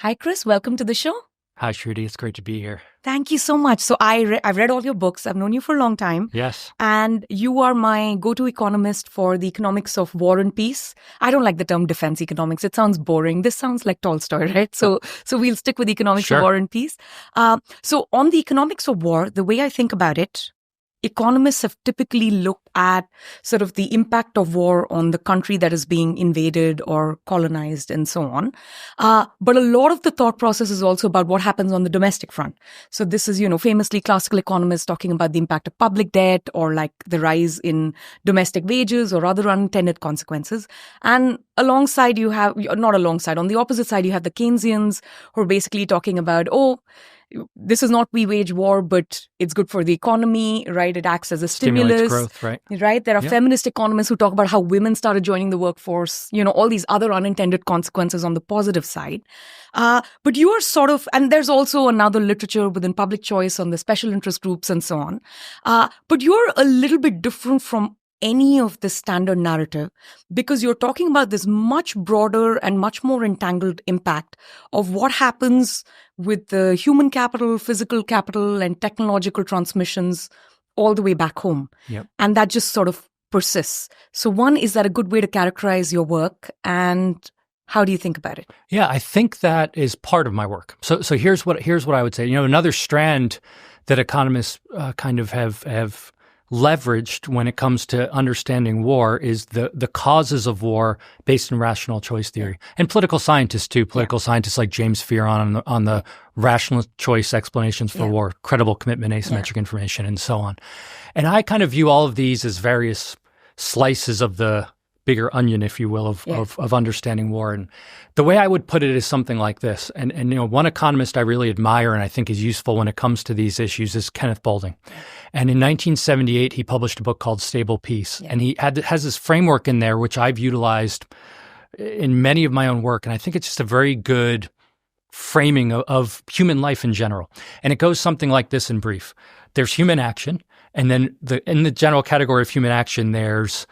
Hi, Chris. Welcome to the show. Hi, Shruti. It's great to be here. Thank you so much. So I've read all your books. I've known you for a long time. Yes. And you are my go-to economist for the economics of war and peace. I don't like the term defense economics. It sounds boring. This sounds like Tolstoy, right? So we'll stick with economics Sure. of war and peace. So on the economics of war, the way I think about it, economists have typically looked at sort of the impact of war on the country that is being invaded or colonized and so on. But a lot of the thought process is also about what happens on the domestic front. So this is, famously classical economists talking about the impact of public debt or like the rise in domestic wages or other unintended consequences. And on the opposite side, you have the Keynesians who are basically talking about, this is not we wage war, but it's good for the economy, right? It acts as a stimulus. Stimulates growth, right? Right? There are feminist economists who talk about how women started joining the workforce, all these other unintended consequences on the positive side. But you are sort of, and there's also another literature within public choice on the special interest groups and so on. But you're a little bit different from any of the standard narrative because you're talking about this much broader and much more entangled impact of what happens with the human capital, physical capital, and technological transmissions all the way back home. Yep. And that just sort of persists. So one, is that a good way to characterize your work? And how do you think about it? Yeah, I think that is part of my work. So here's what I would say. Another strand that economists kind of have leveraged when it comes to understanding war is the causes of war based in rational choice theory. And political scientists too. Scientists like James Fearon on the rational choice explanations for war, credible commitment, asymmetric information, and so on. And I kind of view all of these as various slices of the bigger onion, if you will, of understanding war. And the way I would put it is something like this. And one economist I really admire and I think is useful when it comes to these issues is Kenneth Boulding. And in 1978, he published a book called Stable Peace. And he has this framework in there, which I've utilized in many of my own work. And I think it's just a very good framing of human life in general. And it goes something like this in brief. There's human action. And then in the general category of human action, there's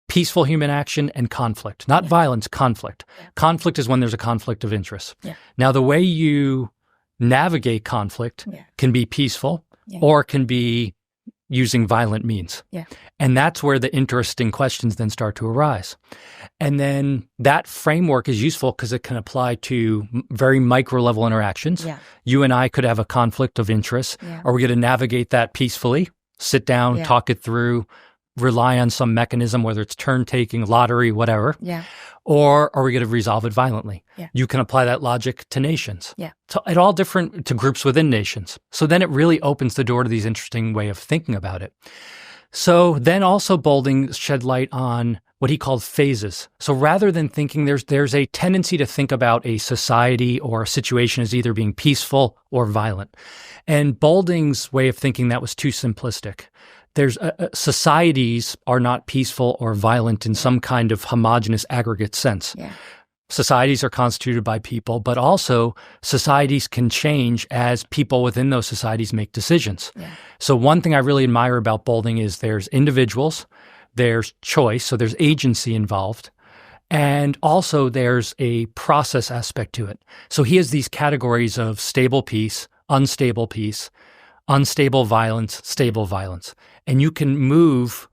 peaceful human action and conflict, not violence, conflict. Conflict is when there's a conflict of interest. Now, the way you navigate conflict can be peaceful or can be using violent means. And that's where the interesting questions then start to arise. And then that framework is useful because it can apply to very micro level interactions. You and I could have a conflict of interest. Are we going to navigate that peacefully, sit down, talk it through, rely on some mechanism, whether it's turn-taking, lottery, whatever, or are we going to resolve it violently? You can apply that logic to nations, to groups within nations. So then it really opens the door to these interesting way of thinking about it. So then also Boulding shed light on what he called phases. So rather than thinking there's a tendency to think about a society or a situation as either being peaceful or violent. And Boulding's way of thinking that was too simplistic. There's societies are not peaceful or violent in some kind of homogeneous aggregate sense. Societies are constituted by people, but also societies can change as people within those societies make decisions. So one thing I really admire about Boulding is there's individuals, there's choice, so there's agency involved, and also there's a process aspect to it. So he has these categories of stable peace, unstable violence, stable violence. And you can move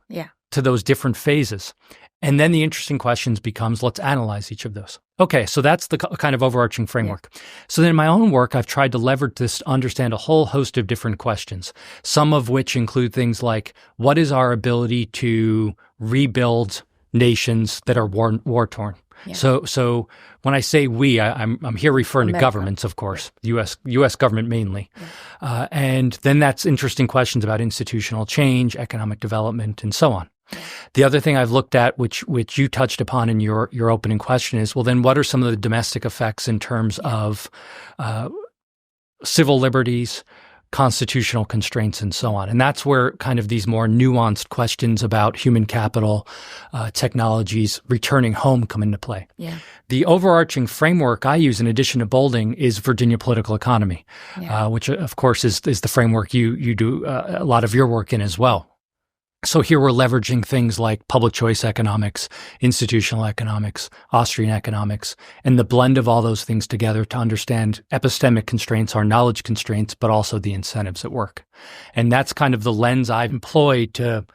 to those different phases. And then the interesting questions becomes, let's analyze each of those. Okay, so that's the kind of overarching framework. So then in my own work, I've tried to leverage this to understand a whole host of different questions, some of which include things like, what is our ability to rebuild nations that are war-torn? So when I say we, I'm here referring to governments, of course, U.S. government mainly. And then that's interesting questions about institutional change, economic development, and so on. The other thing I've looked at, which you touched upon in your opening question, is, well, then what are some of the domestic effects in terms of civil liberties, constitutional constraints, and so on. And that's where kind of these more nuanced questions about human capital, technologies, returning home come into play. The overarching framework I use in addition to Boulding is Virginia political economy, which of course is the framework you do a lot of your work in as well. So here we're leveraging things like public choice economics, institutional economics, Austrian economics, and the blend of all those things together to understand epistemic constraints, our knowledge constraints, but also the incentives at work. And that's kind of the lens I've employed to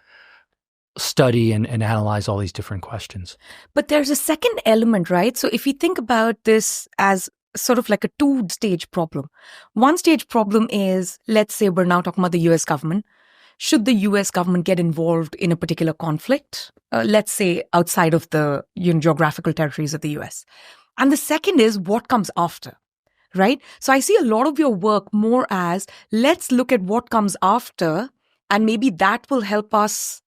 study and analyze all these different questions. But there's a second element, right? So if you think about this as sort of like a two-stage problem. One stage problem is, let's say we're now talking about the US government. Should the US government get involved in a particular conflict, let's say outside of the geographical territories of the US? And the second is what comes after, right? So I see a lot of your work more as, let's look at what comes after, and maybe that will help us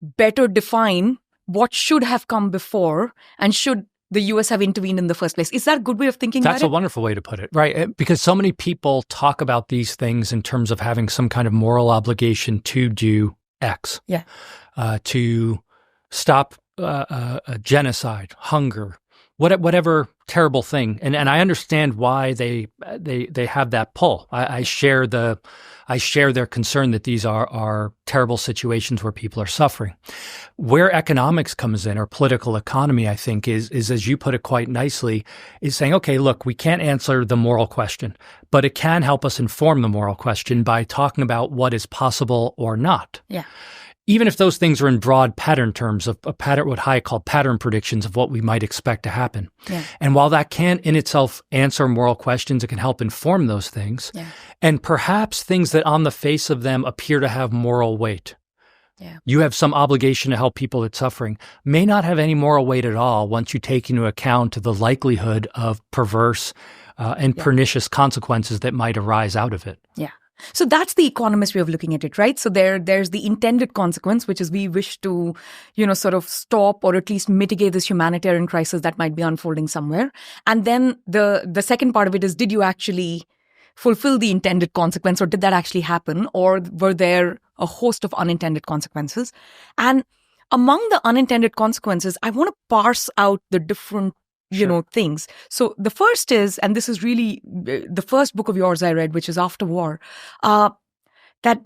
better define what should have come before and should the US have intervened in the first place. Is that a good way of thinking about it? That's a wonderful way to put it, right? Because so many people talk about these things in terms of having some kind of moral obligation to do X. Yeah. To stop genocide, hunger, whatever terrible thing. And I understand why they have that pull. I share their concern that these are terrible situations where people are suffering. Where economics comes in, or political economy, I think, is as you put it quite nicely, is saying, okay, look, we can't answer the moral question, but it can help us inform the moral question by talking about what is possible or not. Yeah. Even if those things are in broad pattern terms of a pattern, what Hayek called pattern predictions of what we might expect to happen. Yeah. And while that can't in itself answer moral questions, it can help inform those things. Yeah. And perhaps things that on the face of them appear to have moral weight. Yeah. You have some obligation to help people that's suffering, may not have any moral weight at all once you take into account the likelihood of perverse and pernicious consequences that might arise out of it. Yeah. So that's the economist way of looking at it, right? So there's the intended consequence, which is we wish to, sort of stop or at least mitigate this humanitarian crisis that might be unfolding somewhere. And then the second part of it is, did you actually fulfill the intended consequence, or did that actually happen? Or were there a host of unintended consequences? And among the unintended consequences, I want to parse out the different things. So the first is, and this is really the first book of yours I read, which is After War, that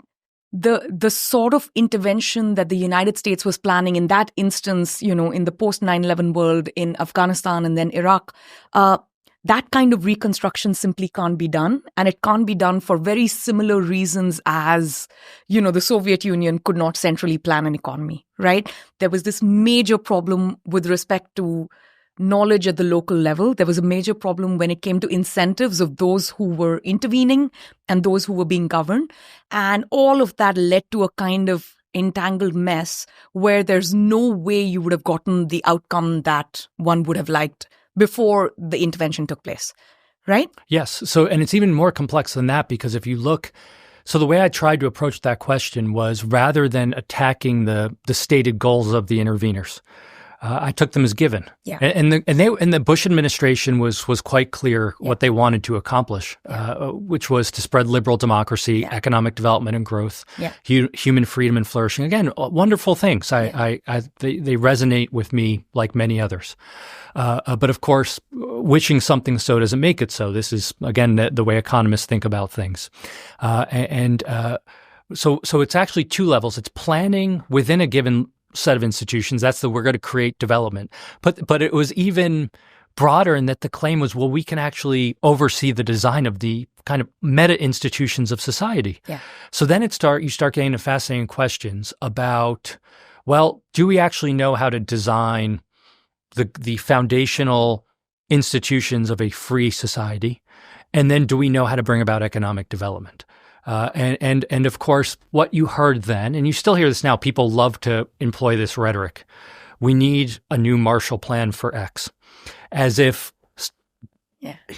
the sort of intervention that the United States was planning in that instance, in the post 9/11 world in Afghanistan and then Iraq, that kind of reconstruction simply can't be done. And it can't be done for very similar reasons as, the Soviet Union could not centrally plan an economy, right? There was this major problem with respect to knowledge at the local level. There was a major problem when it came to incentives of those who were intervening and those who were being governed. And all of that led to a kind of entangled mess where there's no way you would have gotten the outcome that one would have liked before the intervention took place, right? Yes. So, and it's even more complex than that, because if you look, so the way I tried to approach that question was, rather than attacking the stated goals of the interveners, I took them as given. Yeah. And the Bush administration was quite clear what they wanted to accomplish, which was to spread liberal democracy, economic development and growth, human freedom and flourishing. Again, wonderful things. They resonate with me like many others. But of course, wishing something so doesn't make it so. This is, again, the way economists think about things. So it's actually two levels. It's planning within a given set of institutions. That's we're going to create development. But it was even broader in that the claim was, well, we can actually oversee the design of the kind of meta institutions of society. Yeah. So then you start getting into fascinating questions about, well, do we actually know how to design the foundational institutions of a free society? And then do we know how to bring about economic development? And of course, what you heard then, and you still hear this now, people love to employ this rhetoric. We need a new Marshall Plan for X, as if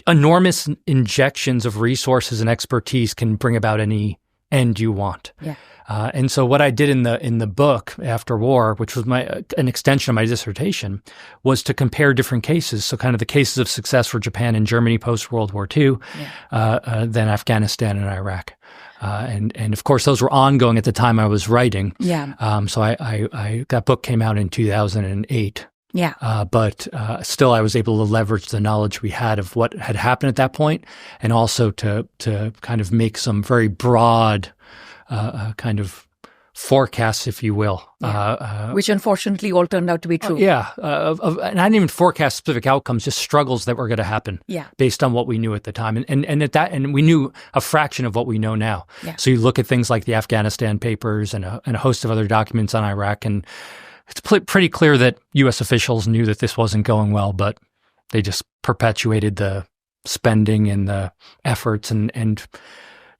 enormous injections of resources and expertise can bring about any end you want. Yeah. And so what I did in the book After War, which was an extension of my dissertation, was to compare different cases. So kind of the cases of success for Japan and Germany post World War II, then Afghanistan and Iraq. And of course, those were ongoing at the time I was writing. Yeah. So I that book came out in 2008. Yeah. But still, I was able to leverage the knowledge we had of what had happened at that point, and also to kind of make some very broad kind of forecasts, if you will. Which unfortunately all turned out to be true. And I didn't even forecast specific outcomes, just struggles that were going to happen based on what we knew at the time. And we knew a fraction of what we know now. Yeah. So you look at things like the Afghanistan papers and a host of other documents on Iraq, and it's pretty clear that U.S. officials knew that this wasn't going well, but they just perpetuated the spending and the efforts. And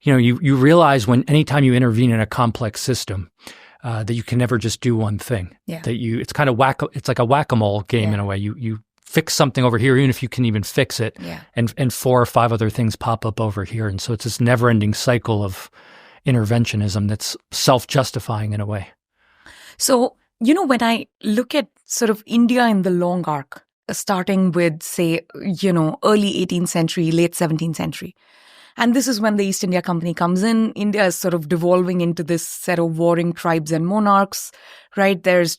you realize anytime you intervene in a complex system, that you can never just do one thing. Yeah. It's kind of it's like a whack-a-mole game in a way. You fix something over here, even if you can even fix it, and 4 or 5 other things pop up over here. And so it's this never-ending cycle of interventionism that's self-justifying in a way. So, when I look at sort of India in the long arc, starting with, say, early 18th century, late 17th century, and this is when the East India Company comes in. India is sort of devolving into this set of warring tribes and monarchs, right? There's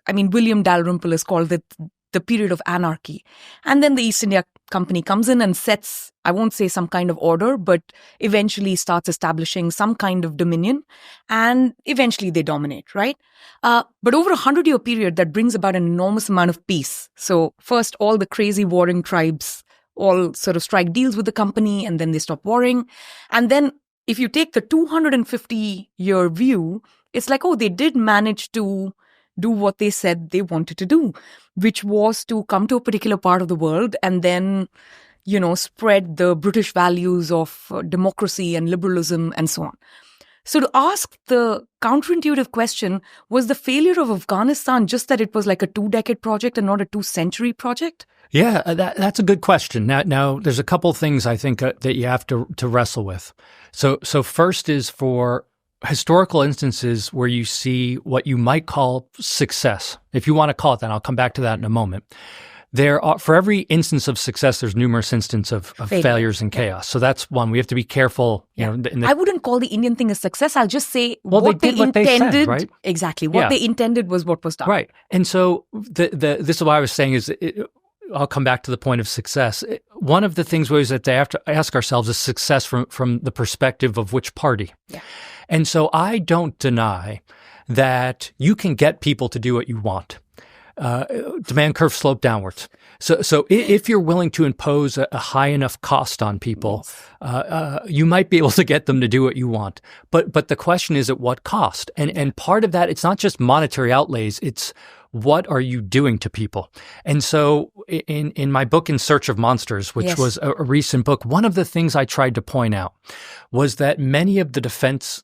William Dalrymple has called it the period of anarchy. And then the East India Company comes in and sets, I won't say some kind of order, but eventually starts establishing some kind of dominion. And eventually they dominate, right? But over a 100-year period, that brings about an enormous amount of peace. So first, all the crazy warring tribes all sort of strike deals with the company, and then they stop warring. And then if you take the 250-year view, it's like, they did manage to do what they said they wanted to do, which was to come to a particular part of the world and then, spread the British values of democracy and liberalism and so on. So to ask the counterintuitive question, was the failure of Afghanistan just that it was like a 2-decade project and not a 2-century project? Yeah, that's a good question. Now, there's a couple things I think that you have to wrestle with. So first is for historical instances where you see what you might call success, if you want to call it that. I'll come back to that in a moment. There are, for every instance of success, there's numerous instances of failures and chaos. So that's one. We have to be careful. I wouldn't call the Indian thing a success. I'll just say what they intended. They said, right? Exactly. What they intended was what was done. Right. And so this is what I was saying is, I'll come back to the point of success. One of the things was that they have to ask ourselves is success from the perspective of which party. Yeah. And so I don't deny that you can get people to do what you want. Demand curve slope downwards. So if you're willing to impose a high enough cost on people, you might be able to get them to do what you want. But the question is at what cost? And part of that, it's not just monetary outlays, it's what are you doing to people? And so in my book, In Search of Monsters, which was a recent book, one of the things I tried to point out was that many of the defense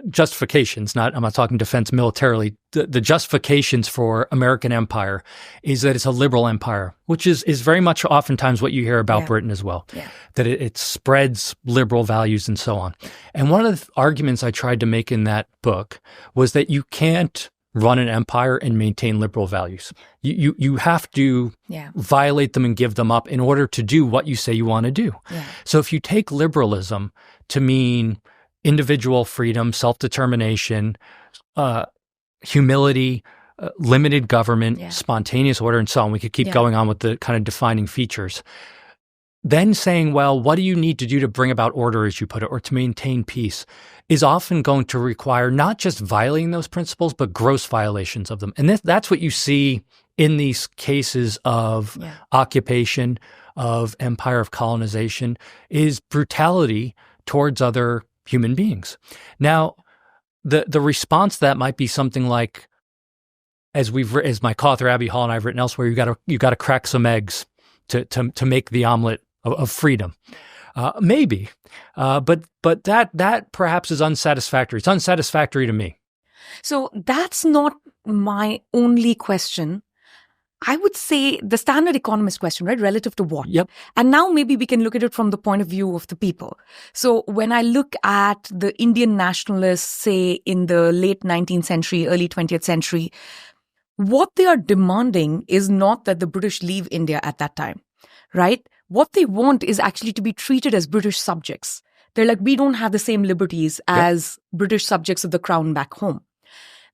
justifications, I'm not talking defense militarily, the justifications for American empire is that it's a liberal empire, which is very much oftentimes what you hear about Britain as well, that it spreads liberal values and so on. And one of the arguments I tried to make in that book was that you can't run an empire and maintain liberal values. You have to violate them and give them up in order to do what you say you want to do. Yeah. So if you take liberalism to mean individual freedom, self-determination, humility, limited government, spontaneous order, and so on, we could keep going on with the kind of defining features. Then saying, well, what do you need to do to bring about order, as you put it, or to maintain peace, is often going to require not just violating those principles, but gross violations of them. And that's what you see in these cases of occupation, of empire, of colonization, is brutality towards other human beings. Now, the response to that might be something like, as my co-author Abby Hall and I have written elsewhere, you got to crack some eggs to make the omelet of freedom. Maybe, but that perhaps is unsatisfactory. It's unsatisfactory to me. So that's not my only question. I would say the standard economist question, right? Relative to what? Yep. And now maybe we can look at it from the point of view of the people. So when I look at the Indian nationalists, say in the late 19th century, early 20th century, what they are demanding is not that the British leave India at that time, right? What they want is actually to be treated as British subjects. They're like, we don't have the same liberties as British subjects of the crown back home.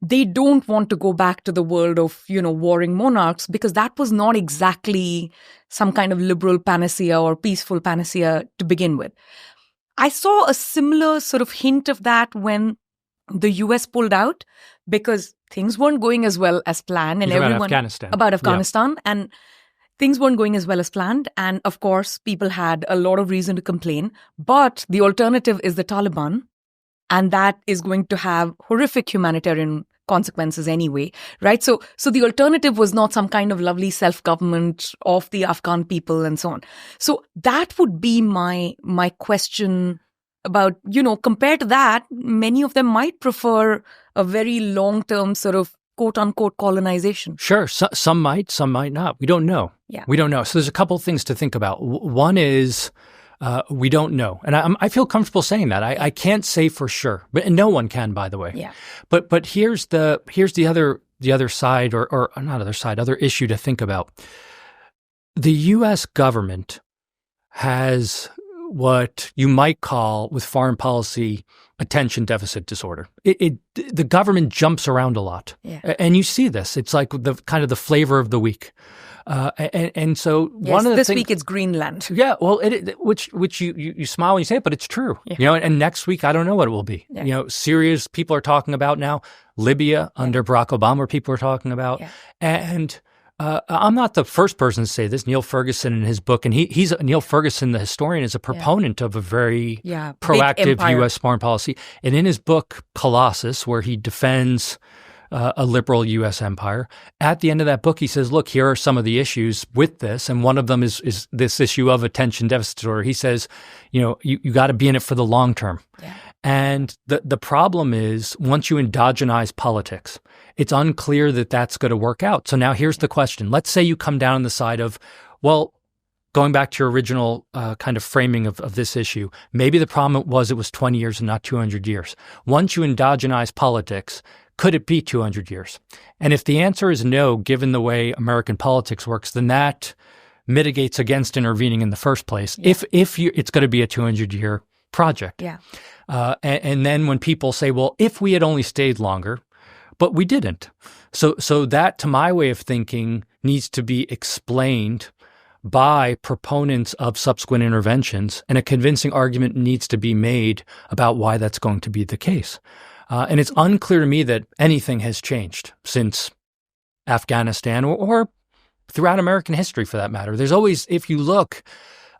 They don't want to go back to the world of, warring monarchs, because that was not exactly some kind of liberal panacea or peaceful panacea to begin with. I saw a similar sort of hint of that when the US pulled out because things weren't going as well as planned, and everyone about Afghanistan, and things weren't going as well as planned. And of course, people had a lot of reason to complain. But the alternative is the Taliban, and that is going to have horrific humanitarian consequences anyway, right? So the alternative was not some kind of lovely self-government of the Afghan people and so on. So that would be my question about, compared to that, many of them might prefer a very long-term sort of quote-unquote colonization. Sure. Some might, some might not. We don't know. Yeah. We don't know. So there's a couple of things to think about. One is we don't know. And I feel comfortable saying that. I can't say for sure, and no one can, by the way. Yeah. But here's the other side, or not other side, other issue to think about. The U.S. government has what you might call, with foreign policy, attention deficit disorder. The government jumps around a lot, and you see this. It's like the kind of the flavor of the week. And so one of the this things, week it's Greenland. Yeah, well, which you smile when you say it, but it's true. Yeah. And next week I don't know what it will be. Yeah. Syria's people are talking about now. Libya under Barack Obama, people are talking about, and. I'm not the first person to say this. Neil Ferguson in his book, and Neil Ferguson, the historian, is a proponent of a very proactive U.S. foreign policy. And in his book, Colossus, where he defends a liberal U.S. empire, at the end of that book, he says, look, here are some of the issues with this. And one of them is this issue of attention deficit disorder. He says, you got to be in it for the long term. Yeah. And the problem is, once you endogenize politics, it's unclear that that's going to work out. So now here's the question. Let's say you come down on the side of, well, going back to your original kind of framing of this issue, maybe the problem was it was 20 years and not 200 years. Once you endogenize politics, could it be 200 years? And if the answer is no, given the way American politics works, then that mitigates against intervening in the first place. Yeah. If it's going to be a 200-year project. Yeah. And then when people say, well, if we had only stayed longer, but we didn't. So that, to my way of thinking, needs to be explained by proponents of subsequent interventions, and a convincing argument needs to be made about why that's going to be the case. And it's unclear to me that anything has changed since Afghanistan or throughout American history, for that matter. There's always, if you look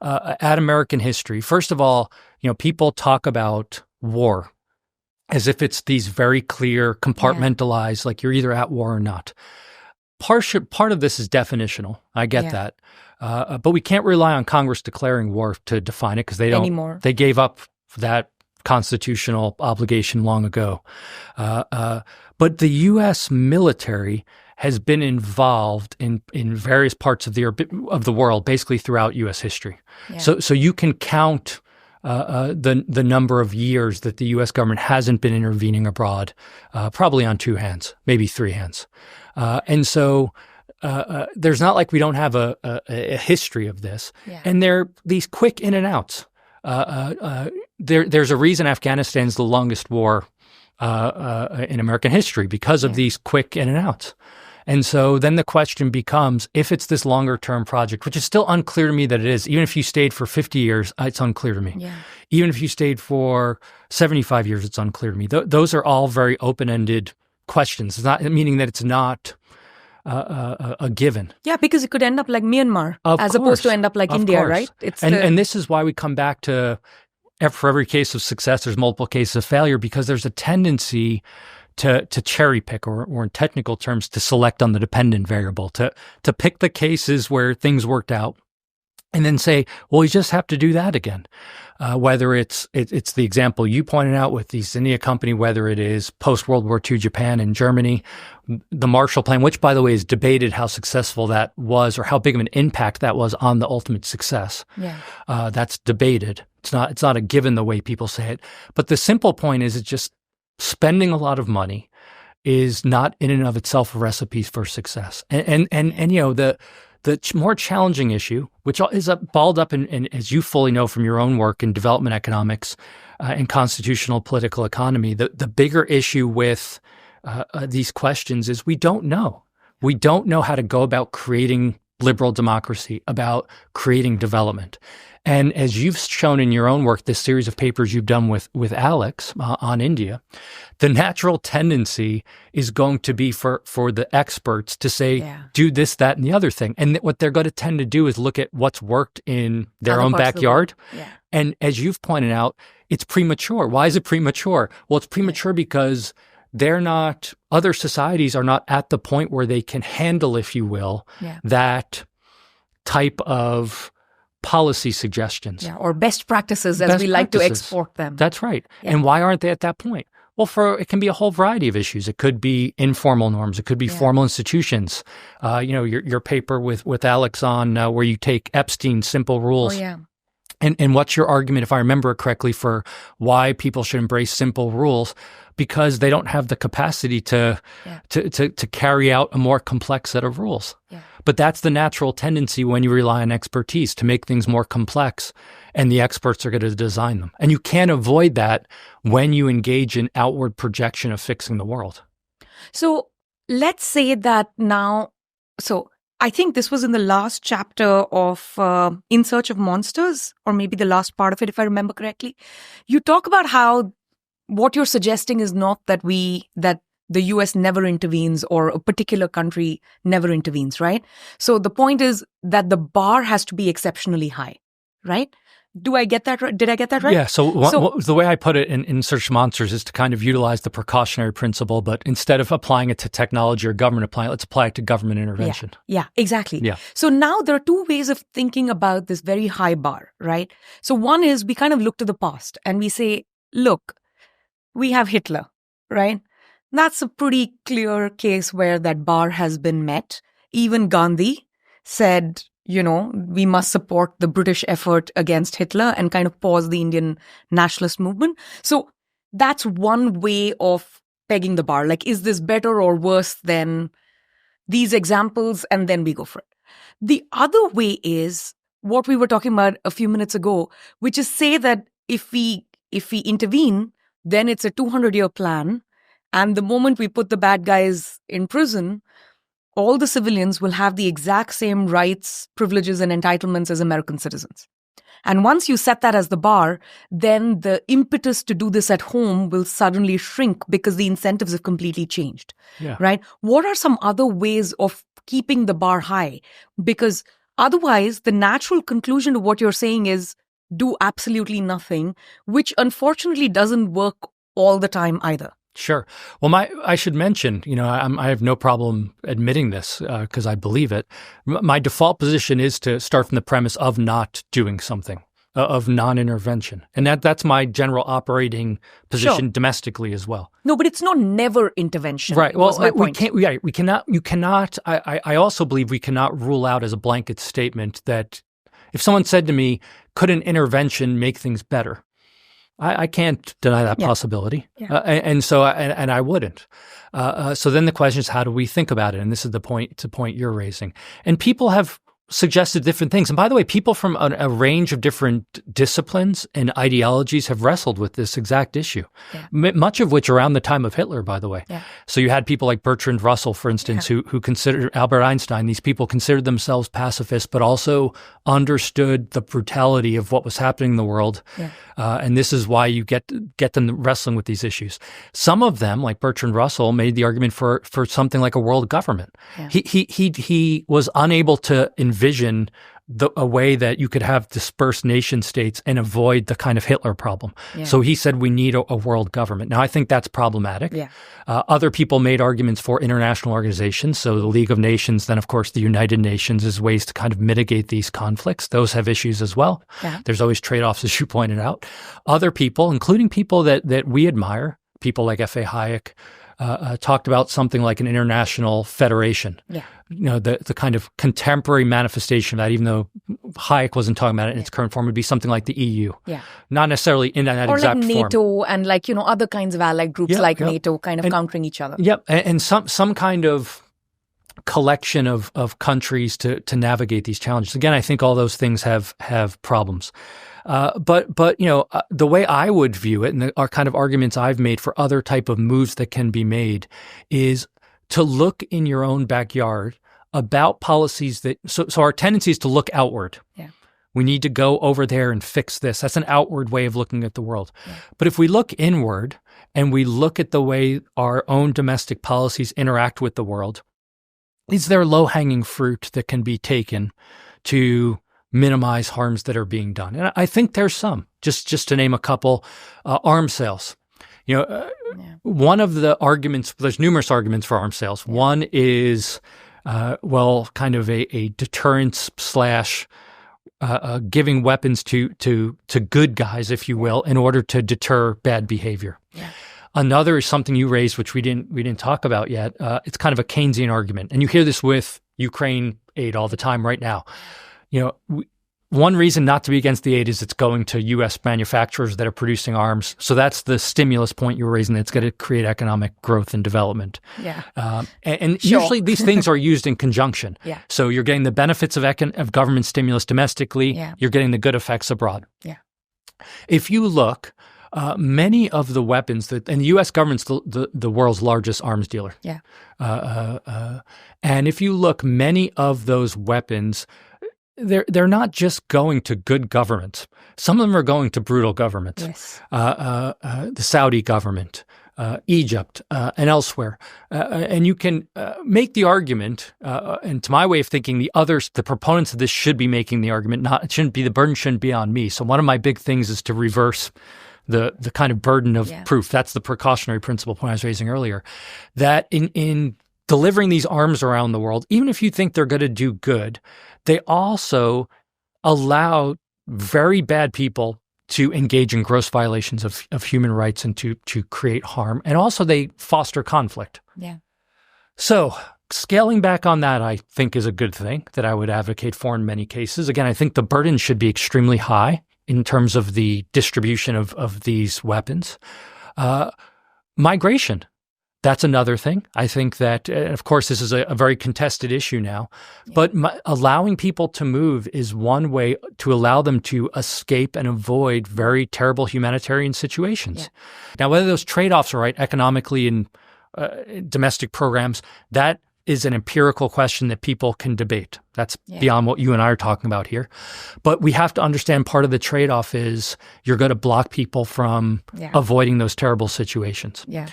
at American history, first of all, people talk about war as if it's these very clear, compartmentalized, like you're either at war or not. Part of this is definitional. I get that. But we can't rely on Congress declaring war to define it, because they don't anymore. They gave up that constitutional obligation long ago. But the U.S. military has been involved in various parts of the world, basically throughout U.S. history. Yeah. So you can count the number of years that the U.S. government hasn't been intervening abroad, probably on two hands, maybe three hands. And so there's not like we don't have a history of this. Yeah. And they're these quick in and outs. There's a reason Afghanistan's the longest war in American history, because of these quick in and outs. And so then the question becomes, if it's this longer-term project, which is still unclear to me that it is, even if you stayed for 50 years, it's unclear to me. Yeah. Even if you stayed for 75 years, it's unclear to me. Those are all very open-ended questions. It's not meaning that it's not a given. Yeah, because it could end up like Myanmar, opposed to end up like India, right? And this is why we come back to, for every case of success, there's multiple cases of failure, because there's a tendency to cherry pick, or in technical terms, to select on the dependent variable, to pick the cases where things worked out and then say, well, you just have to do that again. Whether it's the example you pointed out with the East India Company, whether it is post-World War II Japan and Germany, the Marshall Plan, which, by the way, is debated how successful that was, or how big of an impact that was on the ultimate success. Yeah. That's debated. It's not a given the way people say it. But the simple point is, it's just spending a lot of money is not in and of itself a recipe for success. And the more challenging issue, which is balled up in, as you fully know from your own work in development economics and constitutional political economy, the bigger issue with these questions is we don't know. We don't know how to go about creating liberal democracy, about creating development. And as you've shown in your own work, this series of papers you've done with Alex on India, the natural tendency is going to be for the experts to say, do this, that, and the other thing. And what they're going to tend to do is look at what's worked in their own backyard. And as you've pointed out, it's premature. Why is it premature? Well, it's premature because other societies are not at the point where they can handle, if you will, that type of policy suggestions. Or best practices as we like to export them. That's right. And why aren't they at that point? Well, it can be a whole variety of issues. It could be informal norms. It could be formal institutions. Your paper with Alex on where you take Epstein's simple rules. And what's your argument, if I remember it correctly, for why people should embrace simple rules? Because they don't have the capacity to carry out a more complex set of rules. But that's the natural tendency when you rely on expertise, to make things more complex, and the experts are going to design them. And you can't avoid that when you engage in outward projection of fixing the world. So let's say that now, I think this was in the last chapter of In Search of Monsters, or maybe the last part of it, if I remember correctly. You talk about how what you're suggesting is not that the US never intervenes or a particular country never intervenes, right? So the point is that the bar has to be exceptionally high, right? Do I get that right? Did I get that right? Yeah. So the way I put it in Search of Monsters is to kind of utilize the precautionary principle, but instead of applying it to technology or government let's apply it to government intervention. Yeah, exactly. Yeah. So now there are two ways of thinking about this very high bar, right? So one is we kind of look to the past and we say, look, we have Hitler, right? That's a pretty clear case where that bar has been met. Even Gandhi said, we must support the British effort against Hitler and kind of pause the Indian nationalist movement. So that's one way of pegging the bar. Like, is this better or worse than these examples? And then we go for it. The other way is what we were talking about a few minutes ago, which is say that if we intervene, then it's a 200-year plan. And the moment we put the bad guys in prison, all the civilians will have the exact same rights, privileges, and entitlements as American citizens. And once you set that as the bar, then the impetus to do this at home will suddenly shrink because the incentives have completely changed, right? What are some other ways of keeping the bar high? Because otherwise, the natural conclusion to what you're saying is do absolutely nothing, which unfortunately doesn't work all the time either. Sure. Well, I should mention, I have no problem admitting this because I believe it. My default position is to start from the premise of not doing something, of non-intervention. And that's my general operating position domestically as well. No, but it's not never intervention. Right. Well, we cannot, I also believe we cannot rule out as a blanket statement that if someone said to me, could an intervention make things better? I can't deny that possibility. And so I wouldn't. So then the question is, how do we think about it? And this is the point you're raising. And people have suggested different things. And by the way, people from a range of different disciplines and ideologies have wrestled with this exact issue, much of which around the time of Hitler, by the way. So you had people like Bertrand Russell, for instance, who considered Albert Einstein. These people considered themselves pacifists, but also understood the brutality of what was happening in the world. And this is why you get them wrestling with these issues. Some of them, like Bertrand Russell, made the argument for something like a world government. He was unable to envision a way that you could have dispersed nation states and avoid the kind of Hitler problem. So he said we need a world government. Now, I think that's problematic. Other people made arguments for international organizations. So the League of Nations, then, of course, the United Nations as ways to kind of mitigate these conflicts. Those have issues as well. There's always trade-offs, as you pointed out. Other people, including people that we admire, people like F.A. Hayek, talked about something like an international federation. The kind of contemporary manifestation of that, even though Hayek wasn't talking about it in its current form, would be something like the EU. Not necessarily in that exact form. Or like NATO and other kinds of allied groups NATO kind of countering each other. And some kind of collection of countries to navigate these challenges. Again, I think all those things have problems. But the way I would view it, and our kind of arguments I've made for other type of moves that can be made, is to look in your own backyard about policies that, so our tendency is to look outward. Yeah. We need to go over there and fix this. That's an outward way of looking at the world. Yeah. But if we look inward and we look at the way our own domestic policies interact with the world, is there low-hanging fruit that can be taken to minimize harms that are being done? And I think there's some. Just to name a couple, arms sales. One of the arguments, there's numerous arguments for arms sales. Yeah. One is, kind of a deterrence / giving weapons to good guys, if you will, in order to deter bad behavior. Yeah. Another is something you raised, which we didn't talk about yet. It's kind of a Keynesian argument, and you hear this with Ukraine aid all the time right now. One reason not to be against the aid is it's going to U.S. manufacturers that are producing arms. So that's the stimulus point you were raising. It's going to create economic growth and development. Yeah. And sure. Usually these things are used in conjunction. Yeah. So you're getting the benefits of government stimulus domestically. Yeah. You're getting the good effects abroad. Yeah. If you look, many of the weapons and the U.S. government's the world's largest arms dealer. Yeah. And if you look, many of those weapons, they're not just going to good governments. Some of them are going to brutal governments. Yes. The Saudi government, Egypt, and elsewhere. And you can make the argument, and to my way of thinking, the proponents of this should be making the argument. The burden shouldn't be on me. So one of my big things is to reverse the kind of burden of proof. That's the precautionary principle point I was raising earlier. That in delivering these arms around the world, even if you think they're going to do good, they also allow very bad people to engage in gross violations of human rights and to create harm. And also they foster conflict. Yeah. So scaling back on that, I think, is a good thing that I would advocate for in many cases. Again, I think the burden should be extremely high in terms of the distribution of these weapons. Migration. That's another thing. I think that, of course, this is a very contested issue now, but allowing people to move is one way to allow them to escape and avoid very terrible humanitarian situations. Yeah. Now, whether those trade-offs are right economically in domestic programs, that is an empirical question that people can debate. That's beyond what you and I are talking about here. But we have to understand part of the trade-off is you're going to block people from avoiding those terrible situations. Yeah.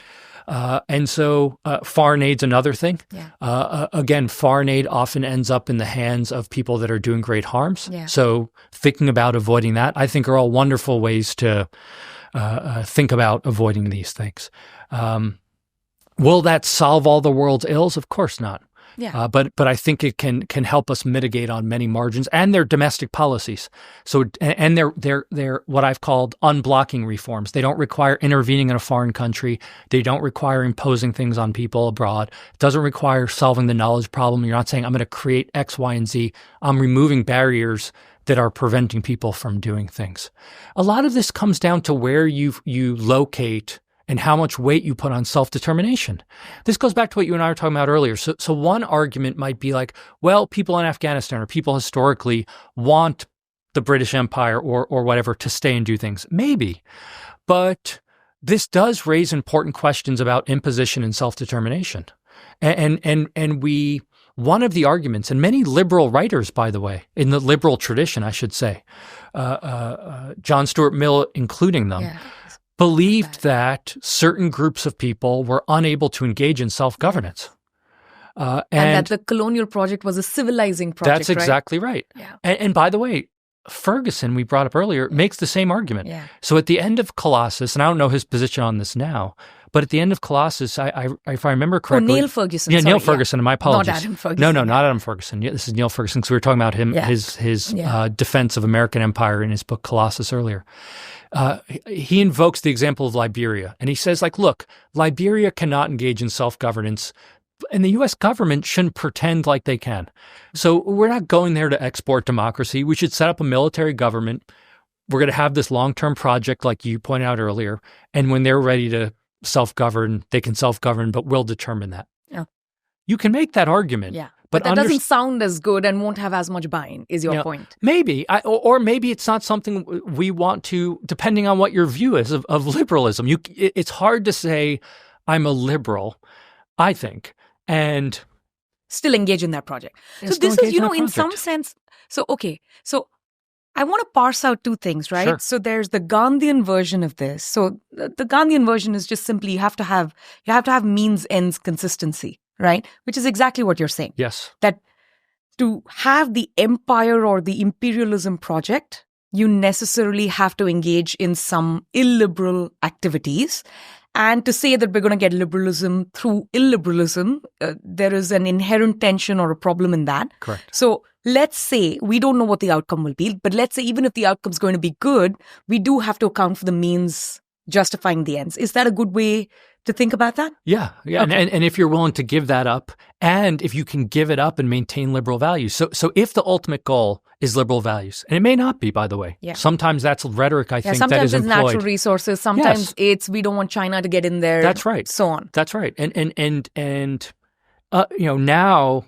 And so foreign aid's another thing. Yeah. Again, foreign aid often ends up in the hands of people that are doing great harms. Yeah. So thinking about avoiding that, I think, are all wonderful ways to think about avoiding these things. Will that solve all the world's ills? Of course not. Yeah. But I think it can help us mitigate on many margins and their domestic policies. So and they're what I've called unblocking reforms. They don't require intervening in a foreign country. They don't require imposing things on people abroad. It doesn't require solving the knowledge problem. You're not saying I'm going to create X, Y, and Z. I'm removing barriers that are preventing people from doing things. A lot of this comes down to where you locate and how much weight you put on self-determination. This goes back to what you and I were talking about earlier. So one argument might be like, well, people in Afghanistan or people historically want the British Empire or whatever to stay and do things. Maybe. But this does raise important questions about imposition and self-determination. And one of the arguments, and many liberal writers, by the way, in the liberal tradition, I should say, John Stuart Mill including them, believed that certain groups of people were unable to engage in self-governance. And that the colonial project was a civilizing project, That's exactly right. Yeah. And by the way, Ferguson, we brought up earlier, makes the same argument. Yeah. So at the end of Colossus, and I don't know his position on this now, but at the end of Colossus, if I remember correctly— Neil Ferguson. Yeah, Neil Ferguson, and my apologies. Not Adam Ferguson. No, not Adam Ferguson. Yeah, this is Neil Ferguson, because we were talking about him, his defense of American empire in his book Colossus earlier. He invokes the example of Liberia, and he says, look, Liberia cannot engage in self-governance, and the U.S. government shouldn't pretend like they can. So we're not going there to export democracy. We should set up a military government. We're going to have this long-term project, like you pointed out earlier, and when they're ready to self-govern, they can self-govern, but we'll determine that. Yeah. You can make that argument. Yeah. But that doesn't sound as good and won't have as much buy-in, is your point. Maybe. Or maybe it's not something we want to, depending on what your view is of liberalism. It's hard to say I'm a liberal, I think, and still engage in that project. Yeah, So still this is, engage in that in some project. sense, so I want to parse out two things, right? Sure. So there's the Gandhian version of this. So the Gandhian version is just simply you have to have means ends consistency, right? Which is exactly what you're saying. Yes. That to have the empire or the imperialism project, you necessarily have to engage in some illiberal activities. And to say that we're going to get liberalism through illiberalism, there is an inherent tension or a problem in that. Correct. So let's say we don't know what the outcome will be, but let's say even if the outcome is going to be good, we do have to account for the means justifying the ends. Is that a good way to think about that? Yeah. Okay. And if you're willing to give that up, and if you can give it up and maintain liberal values. So if the ultimate goal is liberal values, and it may not be, by the way. Yeah. Sometimes that's rhetoric, I think, that sometimes is it's employed. natural resources. Sometimes it's we don't want China to get in there. That's right. So on. That's right. And now,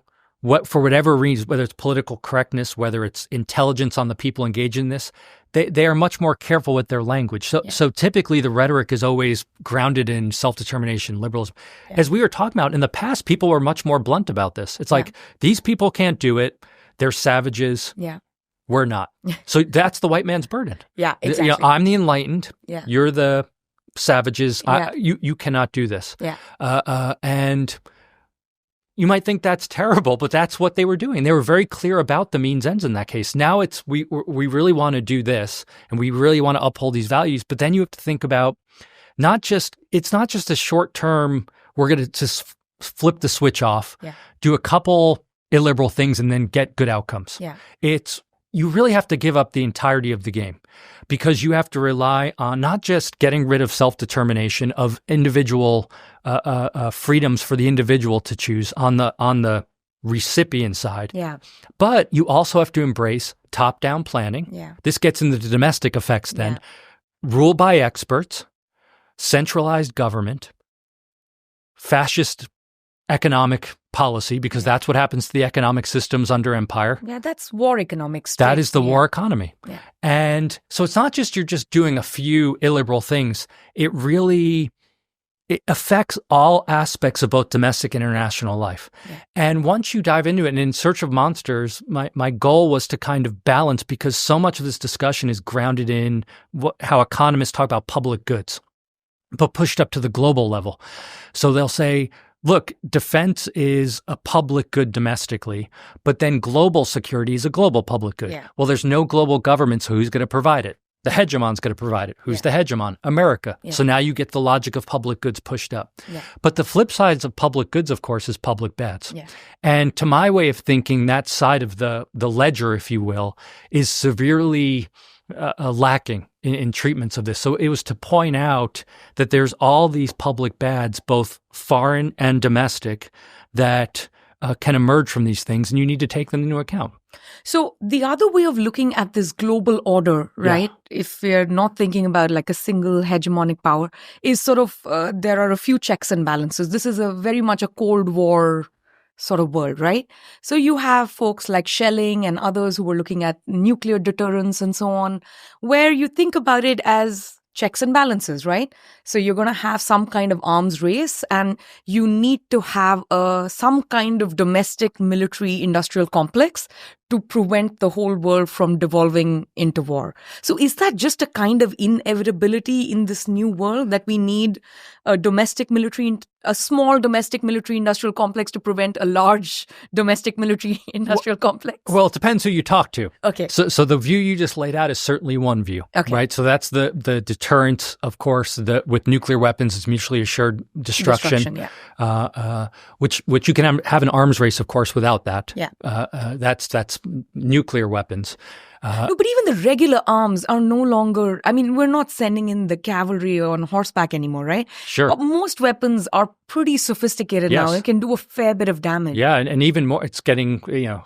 for whatever reason, whether it's political correctness, whether it's intelligence on the people engaged in this, they are much more careful with their language. So typically the rhetoric is always grounded in self-determination, liberalism. Yeah. As we were talking about, in the past, people were much more blunt about this. It's like, these people can't do it. They're savages. Yeah. We're not. So that's the white man's burden. Yeah, exactly. I'm the enlightened. Yeah. You're the savages. Yeah. You cannot do this. Yeah. And you might think that's terrible, but that's what they were doing. They were very clear about the means ends in that case. Now it's we really want to do this, and we really want to uphold these values. But then you have to think about it's not just a short term. We're going to just flip the switch off, do a couple illiberal things, and then get good outcomes. Yeah. You really have to give up the entirety of the game, because you have to rely on not just getting rid of self-determination, of individual freedoms for the individual to choose on the recipient side, but you also have to embrace top-down planning. Yeah. This gets into the domestic effects then. Rule by experts, centralized government, fascist economic policy, because that's what happens to the economic systems under empire. Yeah, that's war economics. That is the war economy. Yeah. And so it's not just you're just doing a few illiberal things. It affects all aspects of both domestic and international life. Yeah. And once you dive into it, and in Search of Monsters, my goal was to kind of balance, because so much of this discussion is grounded in how economists talk about public goods, but pushed up to the global level. So they'll say, look, defense is a public good domestically, but then global security is a global public good. Yeah. Well, there's no global government, so who's going to provide it? The hegemon's going to provide it. Who's the hegemon? America. Yeah. So now you get the logic of public goods pushed up. Yeah. But the flip sides of public goods, of course, is public bads. Yeah. And to my way of thinking, that side of the ledger, if you will, is severely lacking in treatments of this. So it was to point out that there's all these public bads, both foreign and domestic, that can emerge from these things, and you need to take them into account. So the other way of looking at this global order, right, if we're not thinking about like a single hegemonic power, is sort of there are a few checks and balances. This is very much a Cold War sort of world, right? So you have folks like Schelling and others who were looking at nuclear deterrence and so on, where you think about it as checks and balances, right? So you're going to have some kind of arms race, and you need to have some kind of domestic military industrial complex to prevent the whole world from devolving into war. So is that just a kind of inevitability in this new world, that we need a small domestic military industrial complex to prevent a large domestic military industrial complex? Well, it depends who you talk to. Okay. So the view you just laid out is certainly one view, right? So that's the deterrence, of course, with nuclear weapons, is mutually assured destruction. Which you can have an arms race, of course, without that. Yeah. That's nuclear weapons. No, but even the regular arms are no longer, we're not sending in the cavalry on horseback anymore, right? Sure. Most weapons are pretty sophisticated now. It can do a fair bit of damage. Yeah, and even more, it's getting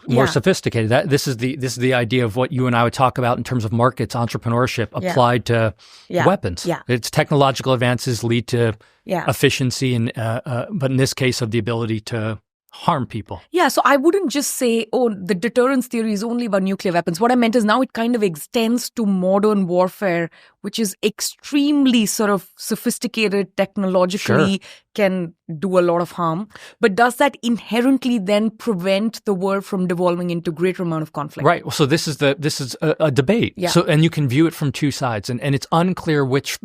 more sophisticated. This is the idea of what you and I would talk about in terms of markets, entrepreneurship applied to weapons. Yeah. It's technological advances lead to efficiency, and but in this case, of the ability to harm people. Yeah, so I wouldn't just say, oh, the deterrence theory is only about nuclear weapons. What I meant is now it kind of extends to modern warfare, which is extremely sort of sophisticated, technologically can do a lot of harm. But does that inherently then prevent the world from devolving into greater amount of conflict? Right. So this is a debate. Yeah. So, and you can view it from two sides, and it's unclear which